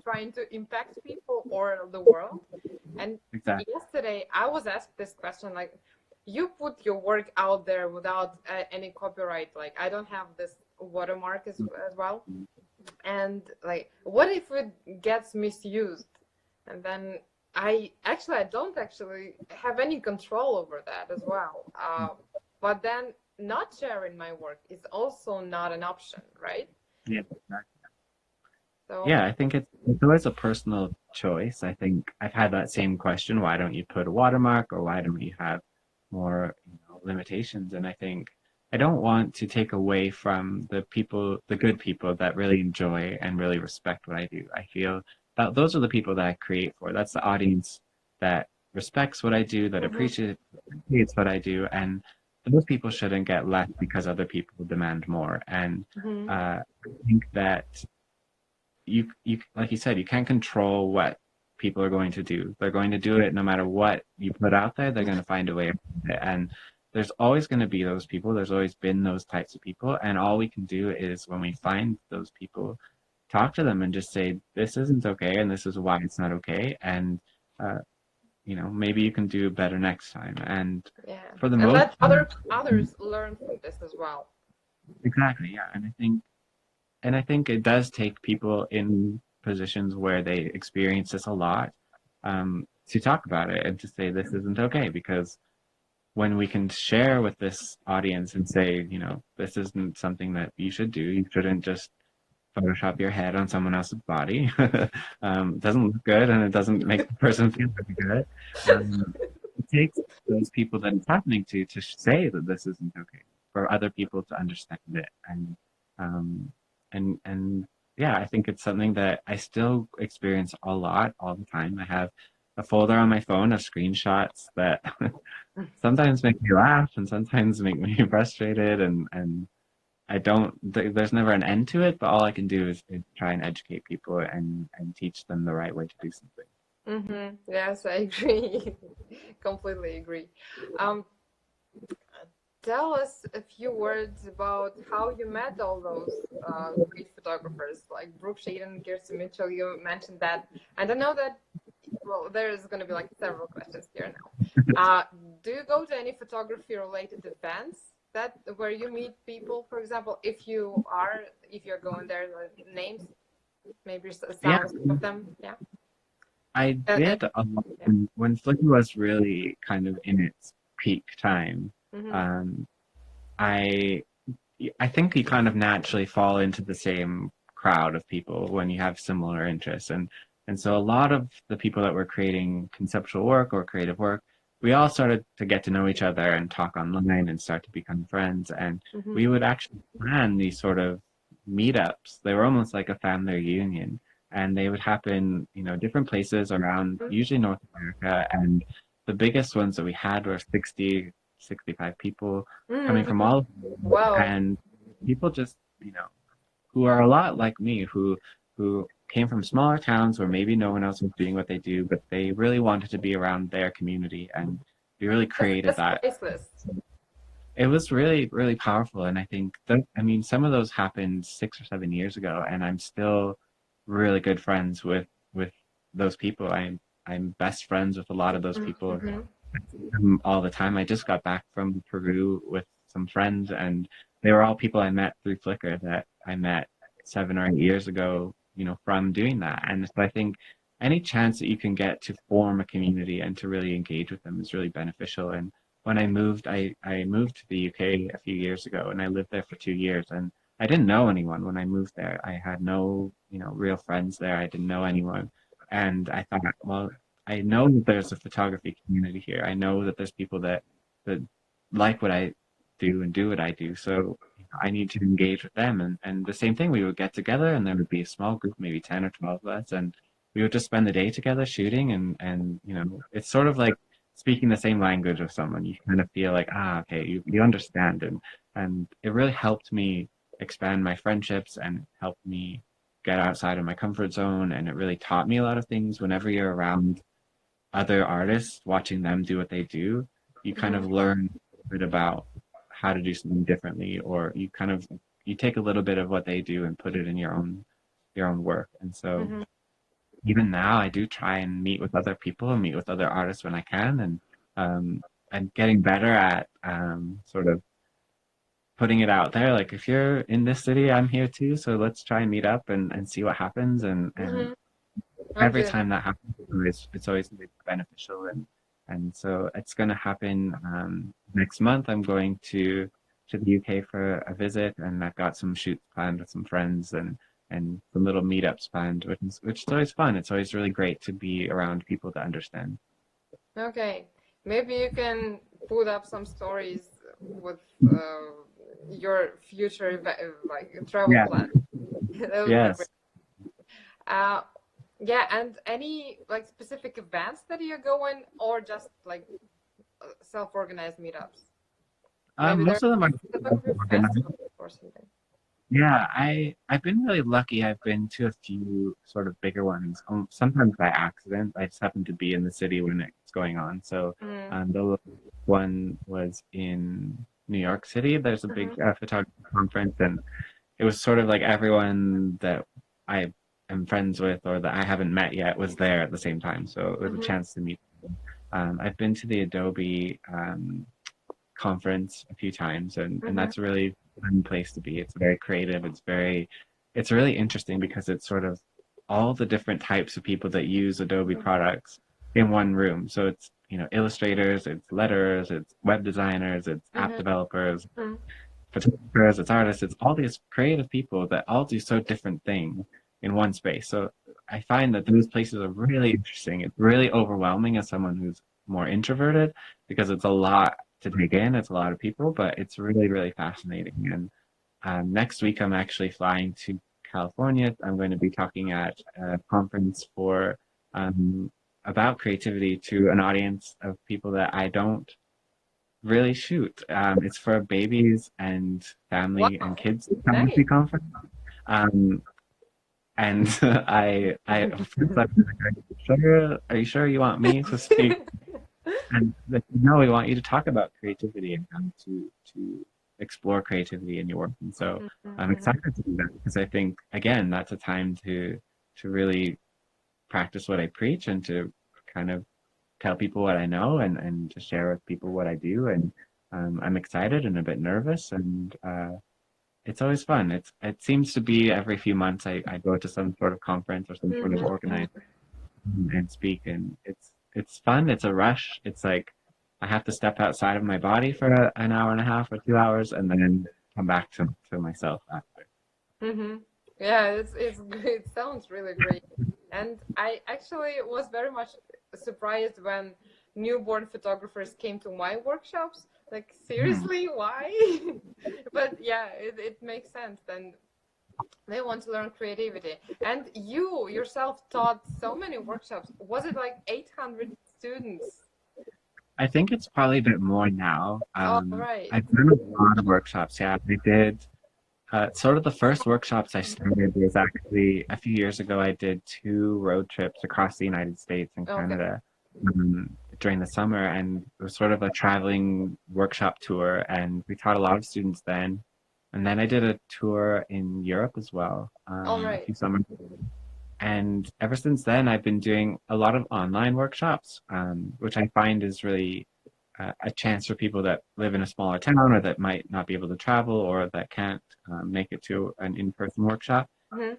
trying to impact people or the world. And exactly. yesterday, I was asked this question, like, you put your work out there without any copyright. Like, I don't have this watermark as well, and like what if it gets misused, and then I don't actually have any control over that as well, but then not sharing my work is also not an option, right? Yeah. So Yeah, I think it's always a personal choice. I think I've had that same question, why don't you put a watermark or why don't you have more, limitations? And I think I don't want to take away from the people, the good people that really enjoy and really respect what I do. I feel that those are the people that I create for. That's the audience that respects what I do, that mhm, appreciates what I do, and those people shouldn't get less because other people demand more. And mhm. I think that you like you said, you can't control what people are going to do. They're going to do it no matter what you put out there. They're going to find a way around it. And there's always going to be those people. There's always been those types of people. And all we can do is when we find those people, talk to them and just say, this isn't okay and this is why it's not okay. And uh, maybe you can do better next time. And Yeah, for the and most let part, others learn from this as well. exactly, yeah. And I think and I think it does take people in positions where they experience this a lot, to talk about it and to say this isn't okay, because when we can share with this audience and say, this isn't something that you should do. You shouldn't just Photoshop your head on someone else's body. It doesn't look good and it doesn't make the person feel very good. It takes those people that it's happening to say that this isn't okay, for other people to understand it. Um, and yeah, I think it's something that I still experience a lot all the time. I have a folder on my phone of screenshots that sometimes make me laugh and sometimes make me frustrated, and I don't there's never an end to it, but all I can do is try and educate people and teach them the right way to do something. Yes, I agree. Completely agree. Um, Tell us a few words about how you met all those great photographers like Brooke Shaden, Kirsty Mitchell. You mentioned that, and I know that. Well, there's going to be like several questions here now. Do you go to any photography-related events where you meet people? For example, if you're going there, names, maybe Yeah, some of them. Yeah. I did when Flickr was really kind of in its peak time. Um, I I think you kind of naturally fall into the same crowd of people when you have similar interests, and so a lot of the people that were creating conceptual work or creative work, we all started to get to know each other and talk online and start to become friends, and we would actually plan these sort of meetups. They were almost like a family reunion, and they would happen, different places around, usually North America, and the biggest ones that we had were 60, 65 people coming from all over the world. Wow. And people just, who are a lot like me, who came from smaller towns where maybe no one else was doing what they do, but they really wanted to be around their community, and we really created that. Priceless. It was really, really powerful, and I think some of those happened 6 or 7 years ago, and I'm still really good friends with those people. I'm best friends with a lot of those people all the time. I just got back from Peru with some friends, and they were all people I met through Flickr that I met 7 or 8 years ago, from doing that. And so I think any chance that you can get to form a community and to really engage with them is really beneficial. And when I moved, I moved to the UK a few years ago, and I lived there for 2 years, and I didn't know anyone when I moved there. I had no, real friends there. I didn't know anyone. And I thought, well, I know that there's a photography community here. I know that there's people that like what I do and do what I do. So I need to engage with them. And the same thing, we would get together, and there would be a small group, maybe 10 or 12 of us, and we would just spend the day together shooting. And it's sort of like speaking the same language of someone. You kind of feel like, okay, you understand. And it really helped me expand my friendships and helped me get outside of my comfort zone. And it really taught me a lot of things. Whenever you're around other artists, watching them do what they do, you kind of learn a bit about how to do something differently, or you take a little bit of what they do and put it in your own work. And so even now I do try and meet with other people and meet with other artists when I can, and I'm getting better at sort of putting it out there, like, if you're in this city, I'm here too, so let's try and meet up and see what happens. And every time that happens, it's always beneficial. And so it's going to happen next month. I'm going to the UK for a visit, and I've got some shoots planned with some friends and some little meetups planned, which is always fun. It's always really great to be around people that understand. Okay, maybe you can put up some stories with your future travel plan. That would be great. Yeah, and any specific events that you're going, or just self-organized meetups? Most of them are organized. Or something. Yeah, I've been really lucky. I've been to a few sort of bigger ones, sometimes by accident. I just happened to be in the city when it's going on. So the one was in New York City. There's a big photography conference, and it was sort of like everyone that I am friends with or that I haven't met yet was there at the same time. So it was a chance to meet them. I've been to the Adobe conference a few times, and that's a really fun place to be. It's very creative. It's it's really interesting because it's sort of all the different types of people that use Adobe products in one room. So it's, illustrators, it's letterers, it's web designers, it's app developers, photographers, it's artists, it's all these creative people that all do so different things in one space. So I find that those places are really interesting. It's really overwhelming as someone who's more introverted because it's a lot to take in. It's a lot of people, but it's really, really fascinating. And next week, I'm actually flying to California. I'm going to be talking at a conference about creativity to an audience of people that I don't really shoot. It's for babies and family and kids photography conference. And are you sure you want me to speak? And no, we want you to talk about creativity and how to explore creativity in your work. And so I'm excited to do that because I think, again, that's a time to really practice what I preach and to kind of tell people what I know and to share with people what I do. And I'm excited and a bit nervous, and it's always fun. It seems to be every few months I go to some sort of conference or some sort of organizer and speak, and it's fun. It's a rush. It's like I have to step outside of my body for an hour and a half or 2 hours, and then come back to myself after. Yeah, it's great. It sounds really great. And I actually was very much surprised when newborn photographers came to my workshops. Like, seriously, why? But yeah, it makes sense. Then they want to learn creativity. And you yourself taught so many workshops. Was it like 800 students? I think it's probably a bit more now. Right. I've done a lot of workshops. Yeah, I did. Sort of the first workshops I started was actually a few years ago. I did 2 road trips across the United States and Canada during the summer, and it was sort of a traveling workshop tour, and we taught a lot of students then. And then I did a tour in Europe as well, a few summers ago. And ever since then, I've been doing a lot of online workshops, which I find is really a chance for people that live in a smaller town or that might not be able to travel or that can't make it to an in-person workshop.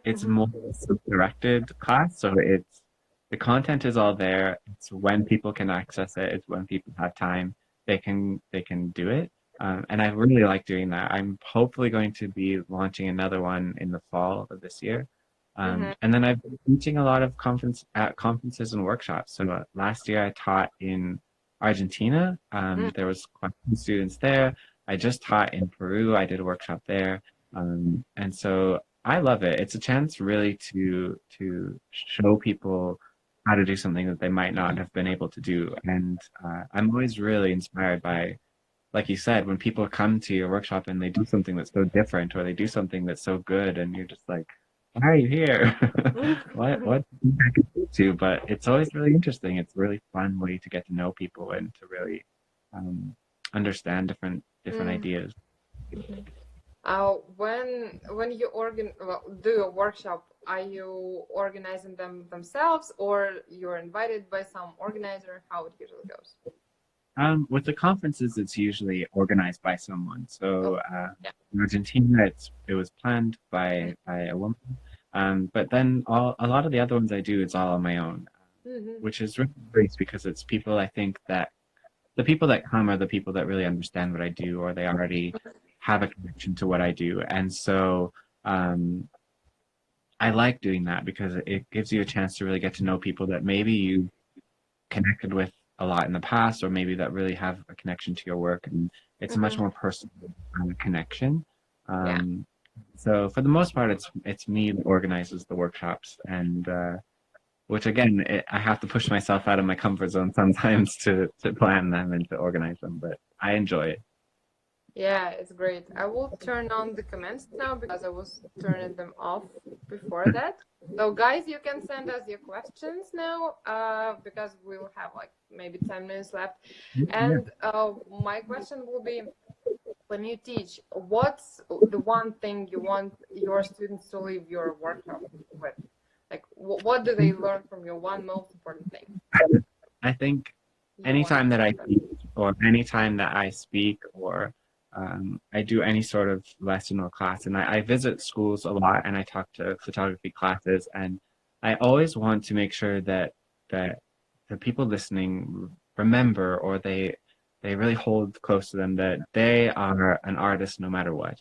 It's more self-directed class, so the content is all there. It's when people can access it. It's when people have time. They can do it. And I really like doing that. I'm hopefully going to be launching another one in the fall of this year. And then I've been teaching a lot of conferences and workshops. So last year I taught in Argentina. There was quite a few students there. I just taught in Peru. I did a workshop there. And so I love it. It's a chance really to show people how to do something that they might not have been able to do. And I'm always really inspired by, like you said, when people come to your workshop and they do something that's so different or they do something that's so good and you're just like, why are you here? what do I can do? But it's always really interesting. It's a really fun way to get to know people and to really understand different ideas. When you do a workshop, are you organizing them themselves or you're invited by some organizer? How it usually goes? With the conferences, it's usually organized by someone. So in Argentina, it was planned by a woman. But then a lot of the other ones I do, it's all on my own, which is really great because it's people I think that the people that come are the people that really understand what I do, or they already have a connection to what I do. And so I like doing that because it gives you a chance to really get to know people that maybe you connected with a lot in the past, or maybe that really have a connection to your work, and it's a much more personal connection. So for the most part, it's me that organizes the workshops, and which again, I have to push myself out of my comfort zone sometimes to plan them and to organize them, but I enjoy it. Yeah, it's great. I will turn on the comments now because I was turning them off before that. So guys, you can send us your questions now because we'll have like maybe 10 minutes left. And my question will be, when you teach, what's the one thing you want your students to leave your workshop with? Like, what do they learn from your one most important thing? I think anytime that I teach or anytime that I speak or I do any sort of lesson or class, and I visit schools a lot, and I talk to photography classes, and I always want to make sure that the people listening remember, or they really hold close to them, that they are an artist no matter what.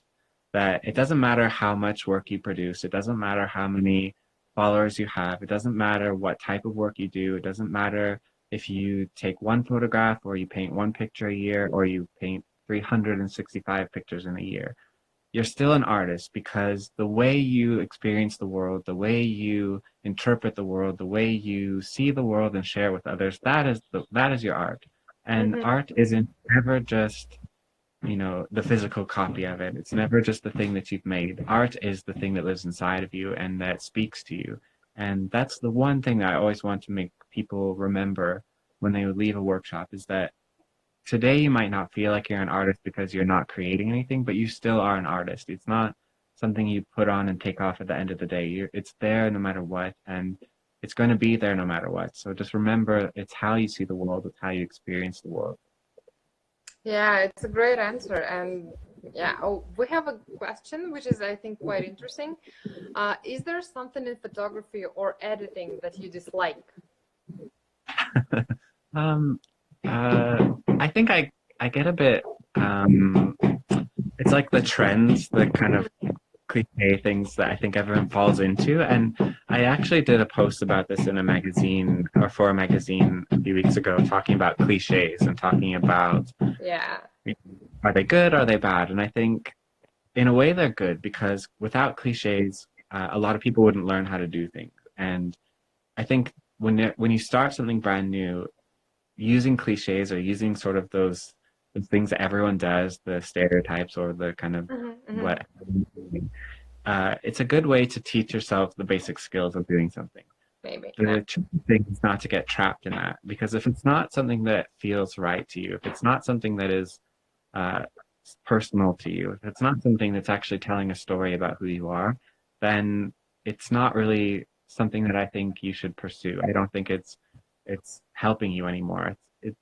That it doesn't matter how much work you produce, it doesn't matter how many followers you have, it doesn't matter what type of work you do, it doesn't matter if you take one photograph or you paint one picture a year or you paint 365 pictures in a year. You're still an artist because the way you experience the world, the way you interpret the world, the way you see the world and share with others, that is your art. And Mm-hmm. art isn't ever just, the physical copy of it. It's never just the thing that you've made. Art is the thing that lives inside of you and that speaks to you. And that's the one thing that I always want to make people remember when they leave a workshop, is that today you might not feel like you're an artist because you're not creating anything, but you still are an artist. It's not something you put on and take off at the end of the day. It's there no matter what, and it's going to be there no matter what. So just remember, it's how you see the world, it's how you experience the world. Yeah, it's a great answer. And yeah, we have a question which is, I think, quite interesting. Is there something in photography or editing that you dislike? I think I get a bit, it's like the trends, the kind of cliche things that I think everyone falls into. And I actually did a post about this in a magazine, or for a magazine, a few weeks ago, talking about cliches and talking about, Yeah. are they good, are they bad? And I think in a way they're good, because without cliches, a lot of people wouldn't learn how to do things. And I think when you start something brand new, using cliches or using sort of those things that everyone does, the stereotypes or the kind of what it's a good way to teach yourself the basic skills of doing something. Maybe. The thing is not to get trapped in that, because if it's not something that feels right to you, if it's not something that is personal to you, if it's not something that's actually telling a story about who you are, then it's not really something that I think you should pursue. I don't think it's helping you anymore.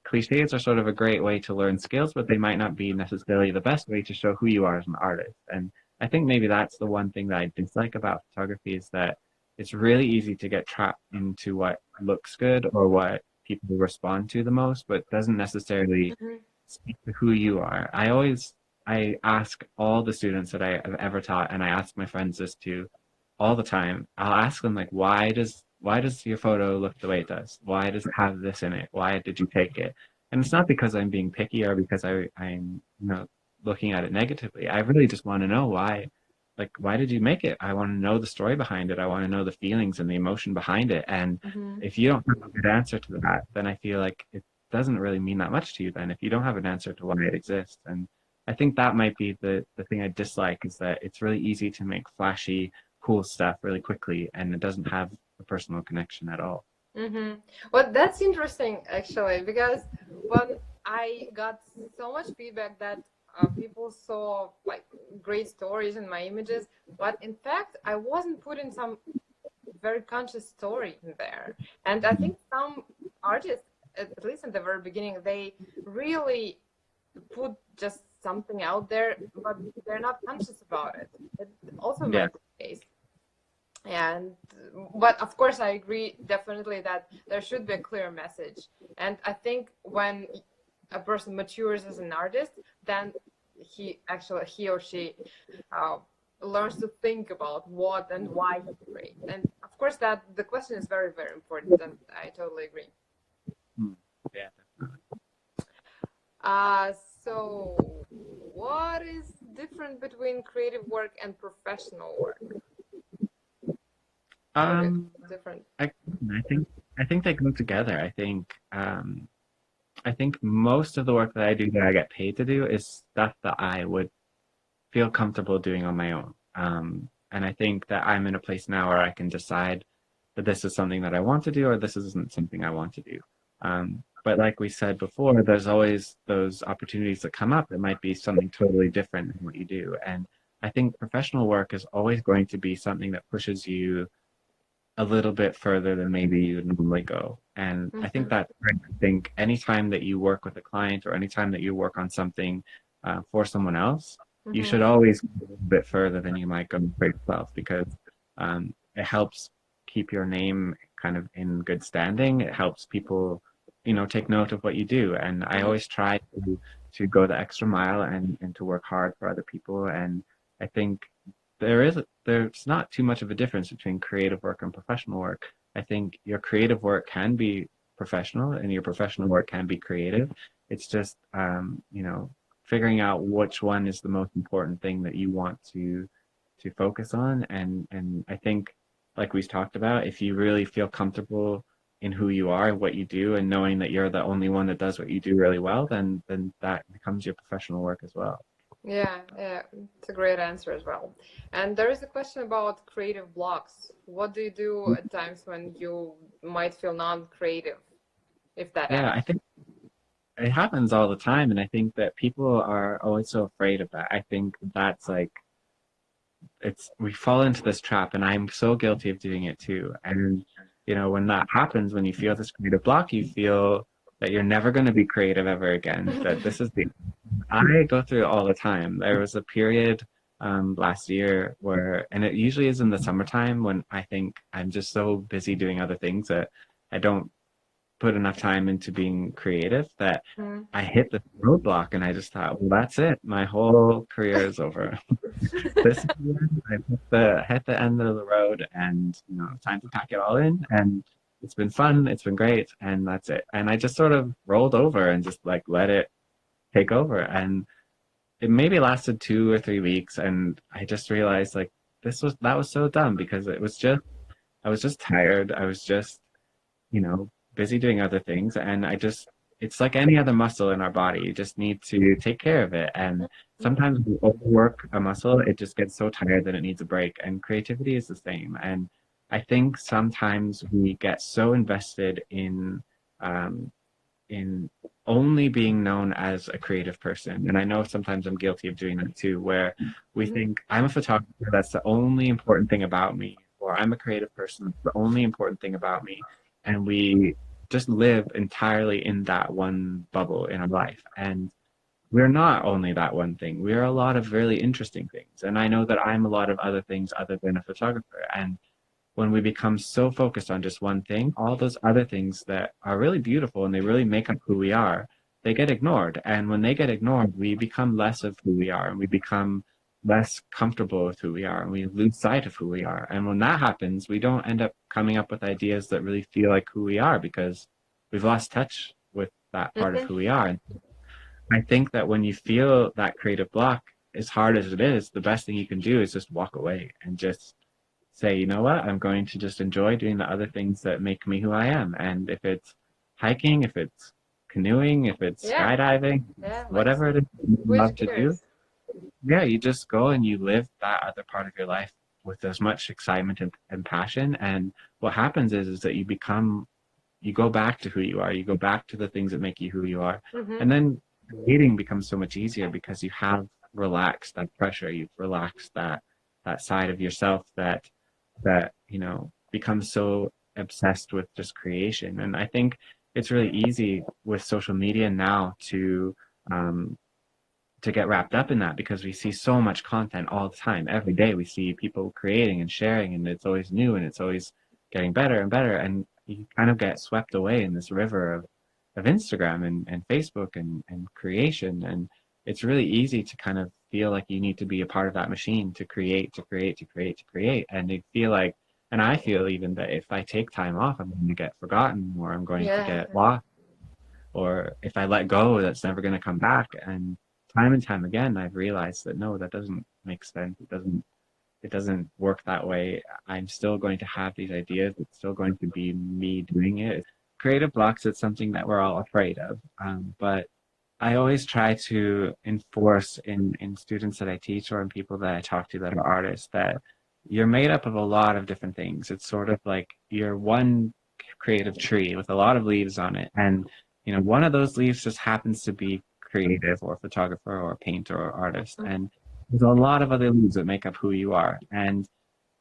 Cliches are sort of a great way to learn skills, but they might not be necessarily the best way to show who you are as an artist. And I think maybe that's the one thing that I dislike about photography, is that it's really easy to get trapped into what looks good or what people respond to the most, but doesn't necessarily speak to who you are. I ask all the students that I have ever taught, and I ask my friends this too all the time. I'll ask them, like, why does your photo look the way it does? Why does it have this in it? Why did you take it? And it's not because I'm being picky or because I'm looking at it negatively. I really just want to know why. Like, why did you make it? I want to know the story behind it. I want to know the feelings and the emotion behind it. And if you don't have a good answer to that, then I feel like it doesn't really mean that much to you then, if you don't have an answer to why it exists. And I think that might be the thing I dislike, is that it's really easy to make flashy, cool stuff really quickly, and it doesn't have a personal connection at all. Well, that's interesting, actually, because when I got so much feedback that people saw like great stories in my images, but in fact I wasn't putting some very conscious story in there. And I think some artists, at least in the very beginning, they really put just something out there, but they're not conscious about it. It also might be the case. But of course I agree definitely that there should be a clear message. And I think when a person matures as an artist, then he or she learns to think about what and why he creates. And of course that the question is very, very important, and I totally agree. Yeah. So what is different between creative work and professional work? Different. I think they go together. I think most of the work that I do, that I get paid to do, is stuff that I would feel comfortable doing on my own. And I think that I'm in a place now where I can decide that this is something that I want to do, or this isn't something I want to do. But like we said before, there's always those opportunities that come up that might be something totally different than what you do. And I think professional work is always going to be something that pushes you a little bit further than maybe you normally go. And I think that's great. I think anytime that you work with a client, or anytime that you work on something for someone else, you Mm-hmm. should always go a bit further than you might go for yourself, because it helps keep your name kind of in good standing. It helps people, take note of what you do. And I Mm-hmm. always try to go the extra mile and to work hard for other people. And I think there's not too much of a difference between creative work and professional work. I think your creative work can be professional and your professional work can be creative. It's just figuring out which one is the most important thing that you want to focus on. And I think, like we talked about, if you really feel comfortable in who you are, what you do, and knowing that you're the only one that does what you do really well, then that becomes your professional work as well. Yeah, yeah, it's a great answer as well. And there is a question about creative blocks. What do you do at times when you might feel non-creative, if that Yeah, I happens? think it happens all the time, and I think that people are always so afraid of that. I think that's like we fall into this trap, and I'm so guilty of doing it too. And when that happens, when you feel this creative block, you feel that you're never going to be creative ever again. That this is the I go through it all the time. There was a period last year where, and it usually is in the summertime, when I think I'm just so busy doing other things that I don't put enough time into being creative, that Mm. I hit the roadblock, and I just thought, well, that's it. My whole career is over. This is the end. I hit the end of the road, and time to pack it all in. And it's been fun. It's been great, and that's it. And I just sort of rolled over and just like let it take over. And it maybe lasted 2 or 3 weeks, and I just realized like that was so dumb, because I was just tired. I was just busy doing other things. And it's like any other muscle in our body. You just need to take care of it. And sometimes we overwork a muscle, it just gets so tired that it needs a break. And creativity is the same. And I think sometimes we get so invested um, in only being known as a creative person. And I know sometimes I'm guilty of doing that too, where we Mhm. think I'm a photographer, that's the only important thing about me, or I'm a creative person, that's the only important thing about me. And we just live entirely in that one bubble in our life. And we're not only that one thing. We're a lot of really interesting things. And I know that I'm a lot of other things other than a photographer. And when we become so focused on just one thing, all those other things that are really beautiful and they really make up who we are, they get ignored. And when they get ignored, we become less of who we are, and we become less comfortable with who we are, and we lose sight of who we are. And when that happens, we don't end up coming up with ideas that really feel like who we are, because we've lost touch with that part of Mhm. who we are. And I think that when you feel that creative block, as hard as it is, the best thing you can do is just walk away and just say, you know what, I'm going to just enjoy doing the other things that make me who I am. And if it's hiking, if it's canoeing, if it's Yeah, skydiving, yeah, like whatever it is you switch love to do, gears. yeah, you just go and you live that other part of your life with as much excitement and passion. And what happens is that you go back to who you are, you go back to the things that make you who you are. Hmm. And then creating becomes so much easier, because you have relaxed that pressure, you've relaxed that side of yourself that becomes so obsessed with just creation. And I think it's really easy with social media now um, to get wrapped up in that, because we see so much content all the time. Every day we see people creating and sharing, and it's always new and it's always getting better and better. And you kind of get swept away in this river of Instagram and Facebook and creation. And it's really easy to kind of feel like you need to be a part of that machine to create, to create, to create, to create. And they feel like, and I feel even that if I take time off, I'm going to get forgotten, or I'm going to Yeah. get lost, or if I let go, that's never going to come back. And time again, I've realized that no, that doesn't make sense. It doesn't work that way. I'm still going to have these ideas. It's still going to be me doing it. Creative blocks is something that we're all afraid of. But I always try to enforce in students that I teach, or in people that I talk to that are artists, that you're made up of a lot of different things. It's sort of like you're one creative tree with a lot of leaves on it. And, one of those leaves just happens to be creative, or photographer, or painter, or artist. And there's a lot of other leaves that make up who you are. And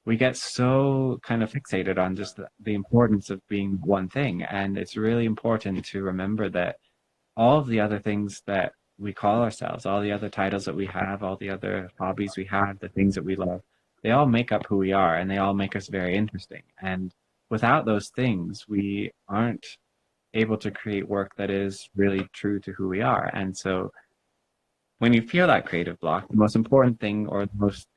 we get so kind of fixated on just the importance of being one thing. And it's really important to remember that all of the other things that we call ourselves, all the other titles that we have, all the other hobbies we have, the things that we love, they all make up who we are and they all make us very interesting. And without those things, we aren't able to create work that is really true to who we are. And so when you feel that creative block, the most important thing or the most,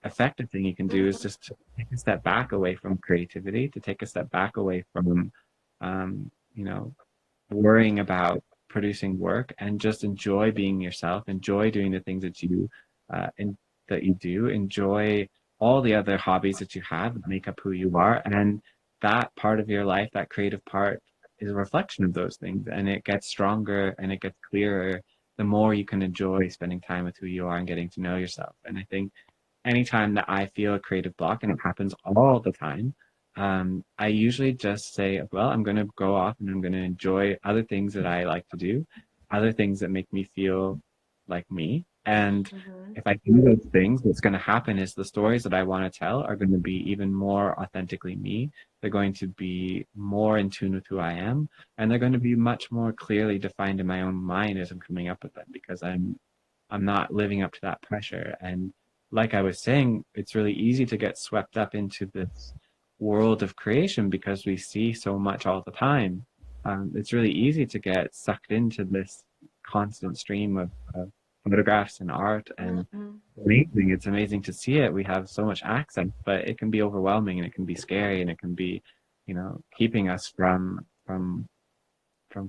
effective thing you can do is just to take a step back away from creativity, to take a step back away from, um, you know, worrying about producing work and just enjoy being yourself, enjoy doing the things that that you do, enjoy all the other hobbies that you have that make up who you are. And that part of your life, that creative part, is a reflection of those things, and it gets stronger and it gets clearer the more you can enjoy spending time with who you are and getting to know yourself. And I think anytime that I feel a creative block, and it happens all the time, I usually just say, well, I'm going to go off and I'm going to enjoy other things that I like to do, other things that make me feel like me. And if I do those things, what's going to happen is the stories that I want to tell are going to be even more authentically me. They're going to be more in tune with who I am, and they're going to be much more clearly defined in my own mind as I'm coming up with them, because I'm not living up to that pressure. And like I was saying, it's really easy to get swept up into this world of creation because we see so much all the time. It's really easy to get sucked into this constant stream of photographs and art, and it's amazing to see it. We have so much access, but it can be overwhelming and it can be scary and it can be, keeping us from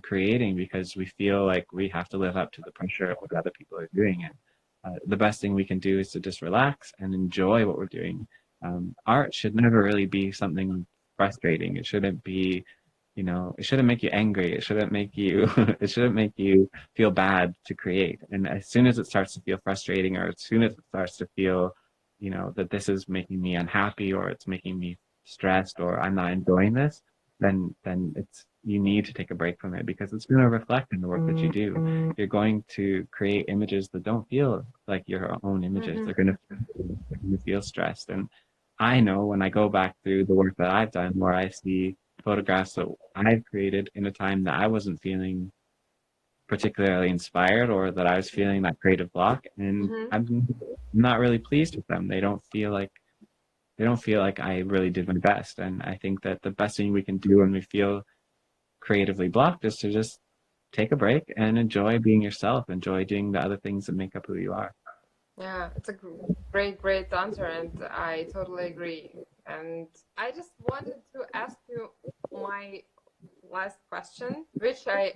creating, because we feel like we have to live up to the pressure of what other people are doing. And the best thing we can do is to just relax and enjoy what we're doing. Art should never really be something frustrating. It shouldn't be, it shouldn't make you angry. It shouldn't make you, it shouldn't make you feel bad to create. And as soon as it starts to feel frustrating, or as soon as it starts to feel, that this is making me unhappy, or it's making me stressed, or I'm not enjoying this, then you need to take a break from it, because it's going to reflect in the work that you do. You're going to create images that don't feel like your own images. They're going to feel stressed. And I know when I go back through the work that I've done, where I see photographs that I've created in a time that I wasn't feeling particularly inspired, or that I was feeling that creative block, and I'm not really pleased with them. They don't feel like I really did my best. And I think that the best thing we can do when we feel creatively blocked is to just take a break and enjoy being yourself, enjoy doing the other things that make up who you are. Yeah, it's a great answer, and I totally agree. And I just wanted to ask you my last question, which I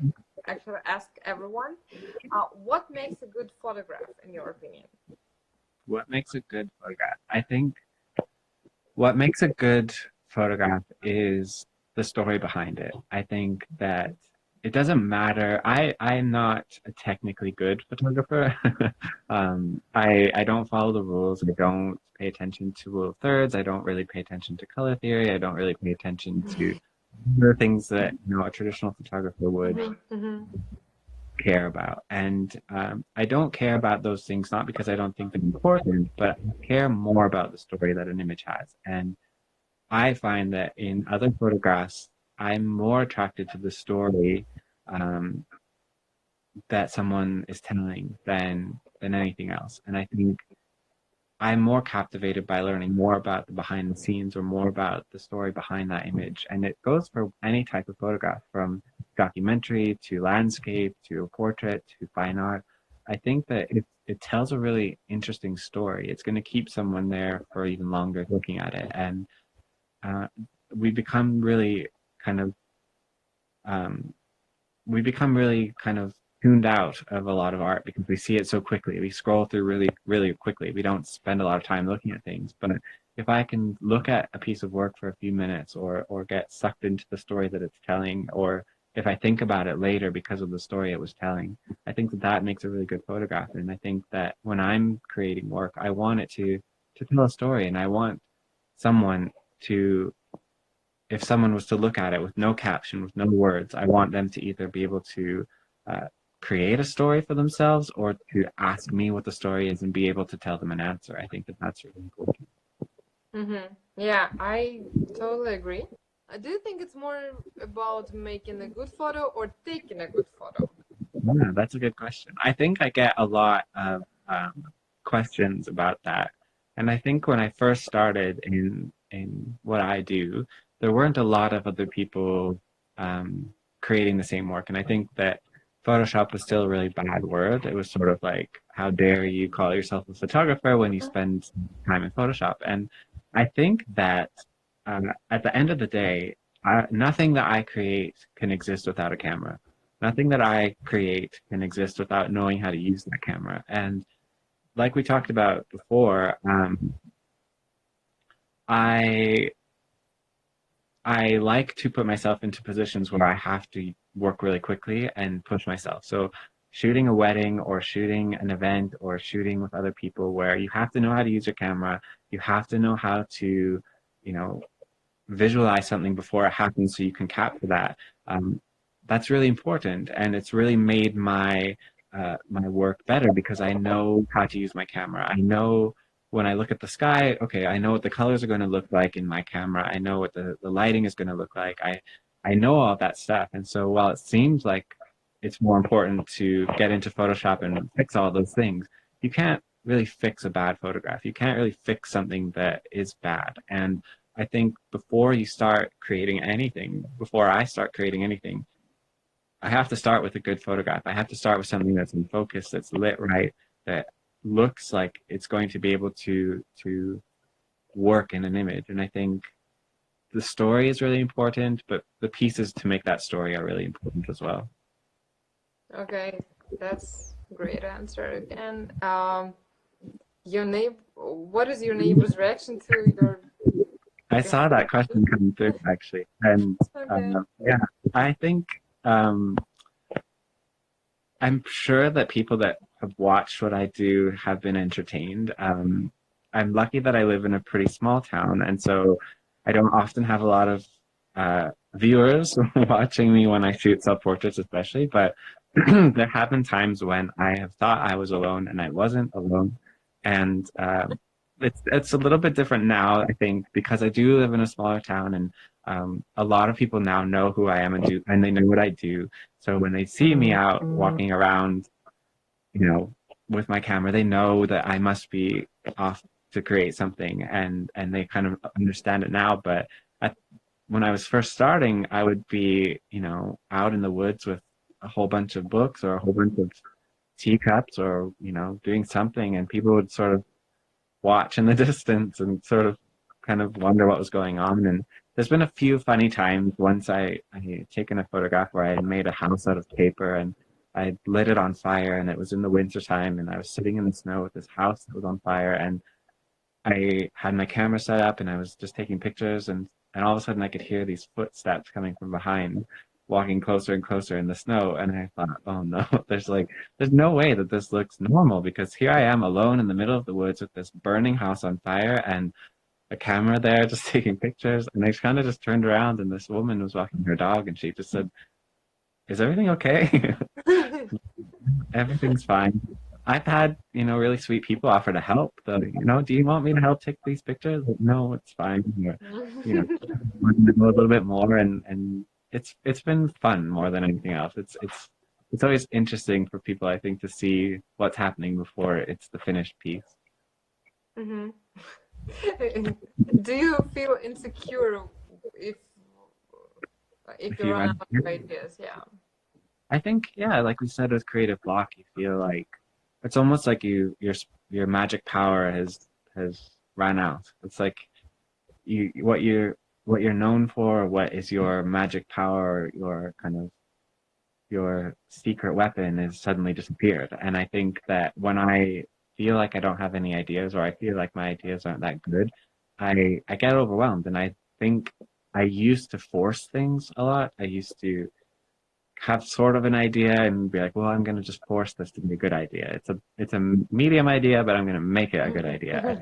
actually ask everyone. What makes a good photograph, in your opinion? What makes a good photograph? I think what makes a good photograph is the story behind it. I think that it doesn't matter. I'm not a technically good photographer. I don't follow the rules. I don't pay attention to rule of thirds. I don't really pay attention to color theory. I don't really pay attention to the things that a traditional photographer would care about. And I don't care about those things, not because I don't think they're important, but I care more about the story that an image has. And I find that in other photographs, I'm more attracted to the story that someone is telling than anything else. And I think I'm more captivated by learning more about the behind the scenes, or more about the story behind that image. And it goes for any type of photograph, from documentary to landscape to a portrait to fine art. I think that it tells a really interesting story. It's going to keep someone there for even longer looking at it. And we become really kind of tuned out of a lot of art because we see it so quickly. We scroll through really, really quickly. We don't spend a lot of time looking at things. But if I can look at a piece of work for a few minutes, or get sucked into the story that it's telling, or if I think about it later because of the story it was telling, I think that makes a really good photograph. And I think that when I'm creating work, I want it to tell a story, and I want someone to, if someone was to look at it with no caption, with no words, I want them to either be able to create a story for themselves, or to ask me what the story is and be able to tell them an answer. I think that that's really important. Yeah, I totally agree. Do you think it's more about making a good photo or taking a good photo? Yeah, that's a good question. I think I get a lot of questions about that. And I think when I first started in what I do, there weren't a lot of other people creating the same work. And I think that Photoshop was still a really bad word. It was sort of like, how dare you call yourself a photographer when you spend time in Photoshop? And I think that at the end of the day, nothing that I create can exist without a camera. Nothing that I create can exist without knowing how to use that camera. And like we talked about before, I I like to put myself into positions where I have to work really quickly and push myself. So shooting a wedding or shooting an event or shooting with other people where you have to know how to use your camera, you have to know how to, you know, visualize something before it happens so you can capture that. That's really important, and it's really made my work better because I know how to use my camera. I know when I look at the sky, okay, I know what the colors are going to look like in my camera. I know what the lighting is going to look like. I know all that stuff. And so while it seems like it's more important to get into Photoshop and fix all those things, you can't really fix a bad photograph. You can't really fix something that is bad. And I think before you start creating anything, before I start creating anything, I have to start with a good photograph. I have to start with something that's in focus, that's lit right, that looks like it's going to be able to work in an image. And I think the story is really important, but the pieces to make that story are really important as well. Okay, that's a great answer. And your neighbor, what is your neighbor's reaction to your? I saw that question coming through actually, and Okay. yeah, I think I'm sure that people that have watched what I do have been entertained. I'm lucky that I live in a pretty small town, and so I don't often have a lot of viewers watching me when I shoot self-portraits, especially. But there have been times when I have thought I was alone, and I wasn't alone. And it's a little bit different now, I think, because I do live in a smaller town, and a lot of people now know who I am and they know what I do. So when they see me out walking around, you know, with my camera, they know that I must be off to create something, and they kind of understand it now. But when I was first starting, I would be, you know, out in the woods with a whole bunch of books or a whole bunch of teacups or, you know, doing something, and people would sort of watch in the distance and sort of kind of wonder what was going on. And there's been a few funny times. Once I had taken a photograph where I had made a house out of paper and I lit it on fire, and it was in the winter time, and I was sitting in the snow with this house that was on fire, and I had my camera set up and I was just taking pictures, and all of a sudden I could hear these footsteps coming from behind, walking closer and closer in the snow. And I thought, oh no, there's no way that this looks normal, because here I am alone in the middle of the woods with this burning house on fire and a camera there just taking pictures. And I kind of just turned around, and this woman was walking her dog, and she just said, "Is everything okay?" Everything's fine. I've had, you know, really sweet people offer to help. Though, you know, do you want me to help take these pictures? Like, no, it's fine. Or, you know, want to know a little bit more, and it's been fun more than anything else. It's always interesting for people, I think, to see what's happening before it's the finished piece. Hmm. Do you feel insecure if If you you run run, out of ideas? Yeah. I think, yeah, like we said, with creative block, you feel like it's almost like your magic power has run out. It's like you what you're known for, what is your magic power, your kind of your secret weapon is suddenly disappeared. And I think that when I feel like I don't have any ideas, or I feel like my ideas aren't that good, I get overwhelmed. And I think I used to force things a lot. I used to have sort of an idea and be like, well, I'm going to just force this to be a good idea. It's a medium idea, but I'm going to make it a good idea.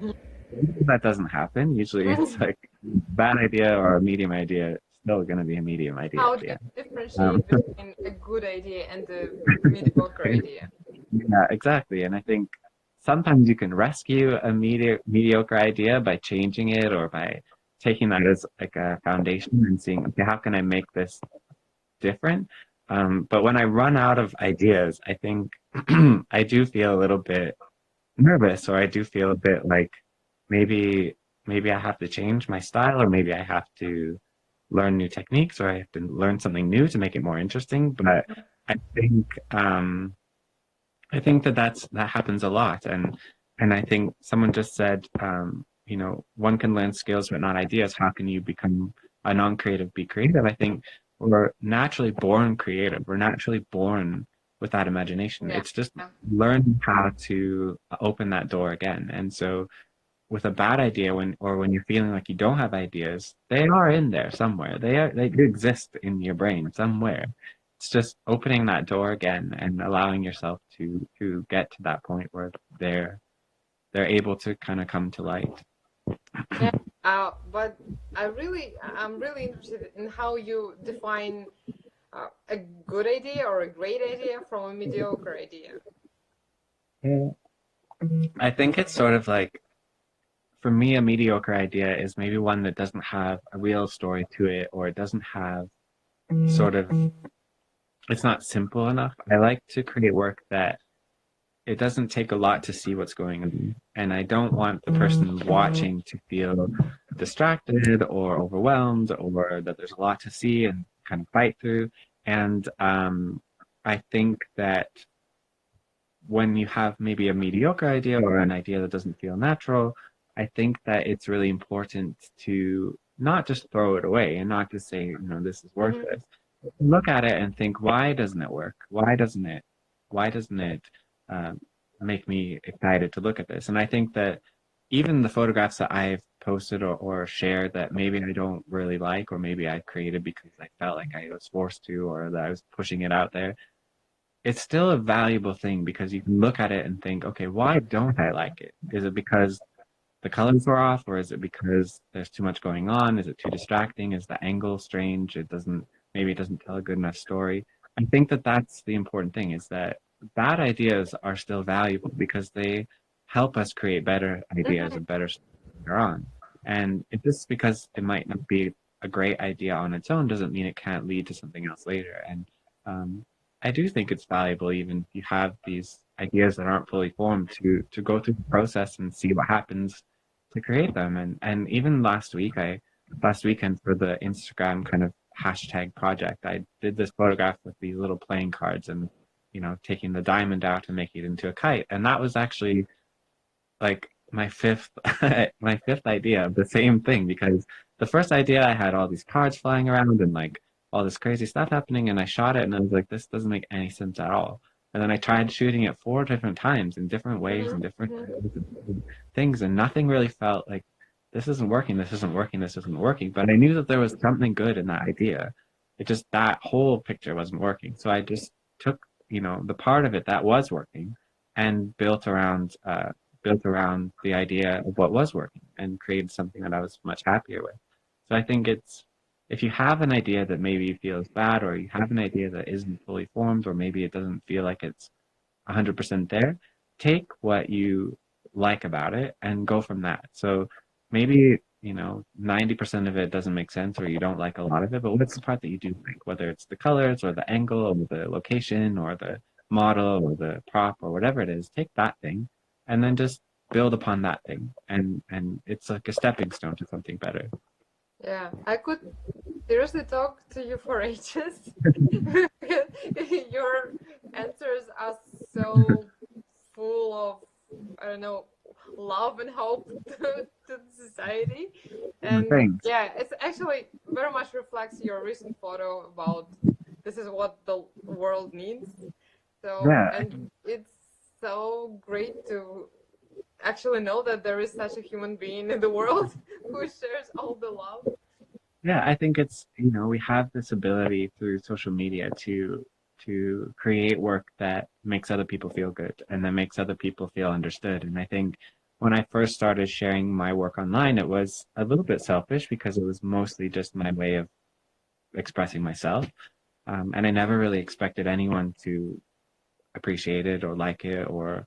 That doesn't happen. Usually it's like bad idea or a medium idea. It's still going to be a medium idea How at do the you end. differentiate between a good idea and a mediocre idea? Yeah, exactly. And I think sometimes you can rescue a mediocre idea by changing it, or by taking that as like a foundation and seeing, okay, how can I make this different? But when I run out of ideas, I think I do feel a little bit nervous, or I do feel a bit like maybe maybe I have to change my style, or maybe I have to learn new techniques, or I have to learn something new to make it more interesting. But I think I think that that happens a lot, and I think someone just said, one can learn skills but not ideas. How can you become a non-creative be creative? I think we're naturally born creative. We're naturally born with that imagination. Yeah. It's just Yeah. learning how to open that door again. And so with a bad idea, when you're feeling like you don't have ideas, they are in there somewhere. They do exist in your brain somewhere. It's just opening that door again and allowing yourself to get to that point where they're able to kind of come to light. Yeah, but I'm really interested in how you define a good idea or a great idea from a mediocre idea. Yeah. I think it's sort of like, for me, a mediocre idea is maybe one that doesn't have a real story to it, or it doesn't have sort of, it's not simple enough. I like to create work that it doesn't take a lot to see what's going on. And I don't want the person watching to feel distracted or overwhelmed, or that there's a lot to see and kind of fight through. And I think that when you have maybe a mediocre idea or an idea that doesn't feel natural, I think that it's really important to not just throw it away and not just say, this is worthless. Look at it and think, why doesn't it work? Why doesn't it make me excited to look at this? And I think that even the photographs that I've posted or shared that maybe I don't really like, or maybe I created because I felt like I was forced to, or that I was pushing it out there, it's still a valuable thing, because you can look at it and think, okay, why don't I like it? Is it because the colors were off, or is it because there's too much going on? Is it too distracting? Is the angle strange? Maybe it doesn't tell a good enough story. I think that that's the important thing, is that bad ideas are still valuable because they help us create better ideas and better stuff later on. And just because it might not be a great idea on its own doesn't mean it can't lead to something else later. And I do think it's valuable, even if you have these ideas that aren't fully formed, to go through the process and see what happens to create them. And even last weekend for the Instagram kind of hashtag project, I did this photograph with these little playing cards and taking the diamond out and making it into a kite. And that was actually like my fifth my fifth idea of the same thing, because the first idea I had all these cards flying around and like all this crazy stuff happening, and I shot it and I was like, this doesn't make any sense at all. And then I tried shooting it 4 different times in different ways and different things, and nothing really felt like, this isn't working, this isn't working, this isn't working. But I knew that there was something good in that idea. It just, that whole picture wasn't working. So I just took, the part of it that was working and built around the idea of what was working and created something that I was much happier with. So I think if you have an idea that maybe feels bad, or you have an idea that isn't fully formed, or maybe it doesn't feel like it's 100% there, take what you like about it and go from that. So maybe 90% of it doesn't make sense, or you don't like a lot of it, but what's the part that you do like, whether it's the colors or the angle or the location or the model or the prop or whatever it is. Take that thing and then just build upon that thing, and it's like a stepping stone to something better. Yeah, I could seriously talk to you for ages. Your answers are so full of, I don't know, love and hope to society. And Thanks. yeah, it's actually very much reflects your recent photo about this is what the world needs. So, Yeah. and it's so great to actually know that there is such a human being in the world who shares all the love. Yeah, I think it's, we have this ability through social media to create work that makes other people feel good and that makes other people feel understood. And I think when I first started sharing my work online, it was a little bit selfish because it was mostly just my way of expressing myself. And I never really expected anyone to appreciate it or like it or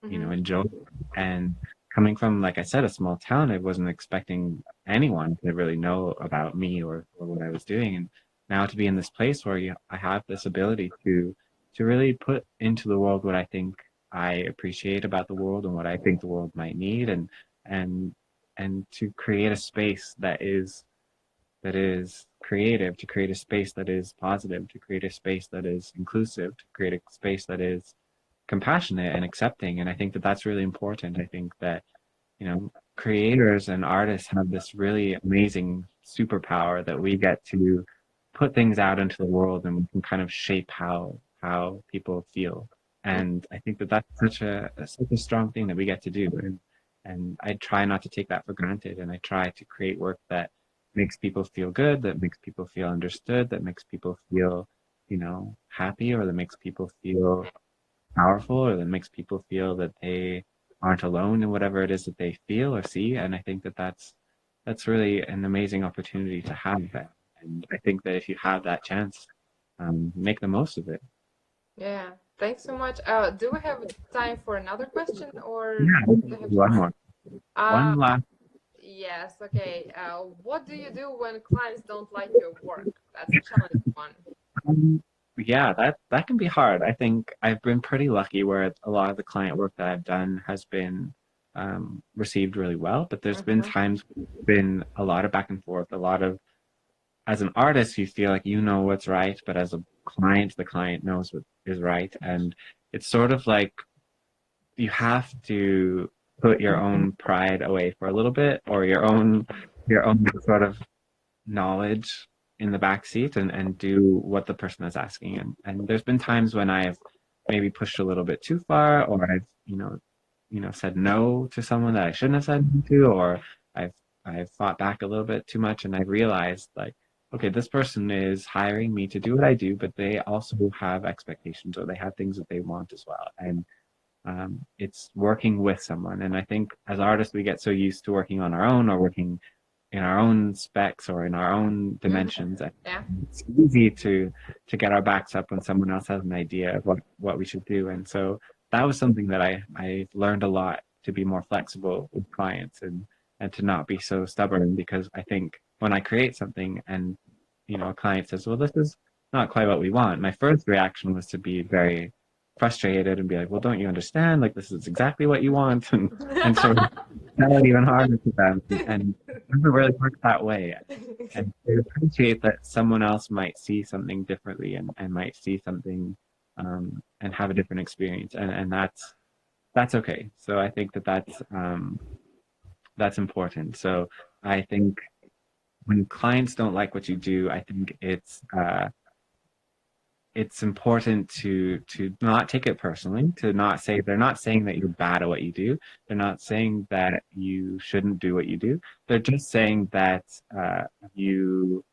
enjoy it. And coming from, like I said, a small town, I wasn't expecting anyone to really know about me or what I was doing. And now to be in this place where I have this ability to really put into the world what I think I appreciate about the world and what I think the world might need, and and to create a space that is creative, to create a space that is positive, to create a space that is inclusive, to create a space that is compassionate and accepting. And I think that that's really important. I think that, you know, creators and artists have this really amazing superpower that we get to put things out into the world, and we can kind of shape how people feel. And I think that that's such a strong thing that we get to do. And I try not to take that for granted. And I try to create work that makes people feel good, that makes people feel understood, that makes people feel, you know, happy, or that makes people feel powerful, or that makes people feel that they aren't alone in whatever it is that they feel or see. And I think that that's really an amazing opportunity to have that. And I think that if you have that chance, make the most of it. Yeah, thanks so much. Do we have time for another question, or Yeah, do we have one more. One last. Yes, okay. What do you do when clients don't like your work? That's a challenging one. Yeah, that can be hard. I think I've been pretty lucky where a lot of the client work that I've done has been received really well, but there's been times when there's been a lot of back and forth, a lot of, as an artist, you feel like you know what's right, but as a client, the client knows what is right. And it's sort of like you have to put your own pride away for a little bit, or your own sort of knowledge in the back seat, and do what the person is asking. And there's been times when I've maybe pushed a little bit too far, or I've said no to someone that I shouldn't have said no to, or I've fought back a little bit too much, and I realized, like, okay, this person is hiring me to do what I do, but they also have expectations, or they have things that they want as well. And it's working with someone. And I think as artists, we get so used to working on our own, or working in our own specs, or in our own dimensions. Yeah. It's easy to get our backs up when someone else has an idea of what we should do. And so that was something that I learned a lot, to be more flexible with clients, and to not be so stubborn, because I think when I create something and, you know, a client says, well, this is not quite what we want, my first reaction was to be very frustrated and be like, well, don't you understand? Like, this is exactly what you want, and sort of tell it even harder to them. And it doesn't really work that way. And to appreciate that someone else might see something differently, and might see something and have a different experience, and that's okay. So I think that that's important. So I think when clients don't like what you do, I think it's important to not take it personally, to not say, they're not saying that you're bad at what you do. They're not saying that you shouldn't do what you do. They're just saying that you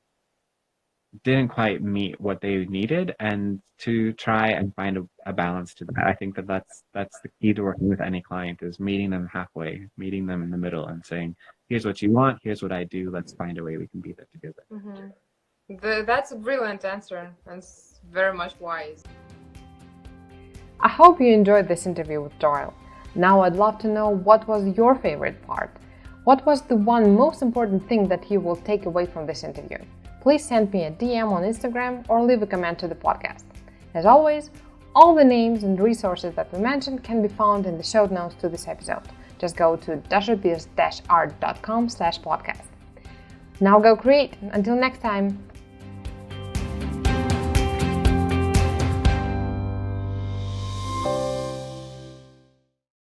didn't quite meet what they needed, and to try and find a balance to that. I think that that's the key to working with any client, is meeting them halfway, meeting them in the middle, and saying, here's what you want, here's what I do, let's find a way we can be there together. That's a brilliant answer, and it's very much wise. I hope you enjoyed this interview with Joel. Now I'd love to know, what was your favorite part? What was the one most important thing that you will take away from this interview? Please send me a DM on Instagram, or leave a comment to the podcast. As always, all the names and resources that we mentioned can be found in the show notes to this episode. Just go to dashapears-art.com/podcast. Now go create. Until next time.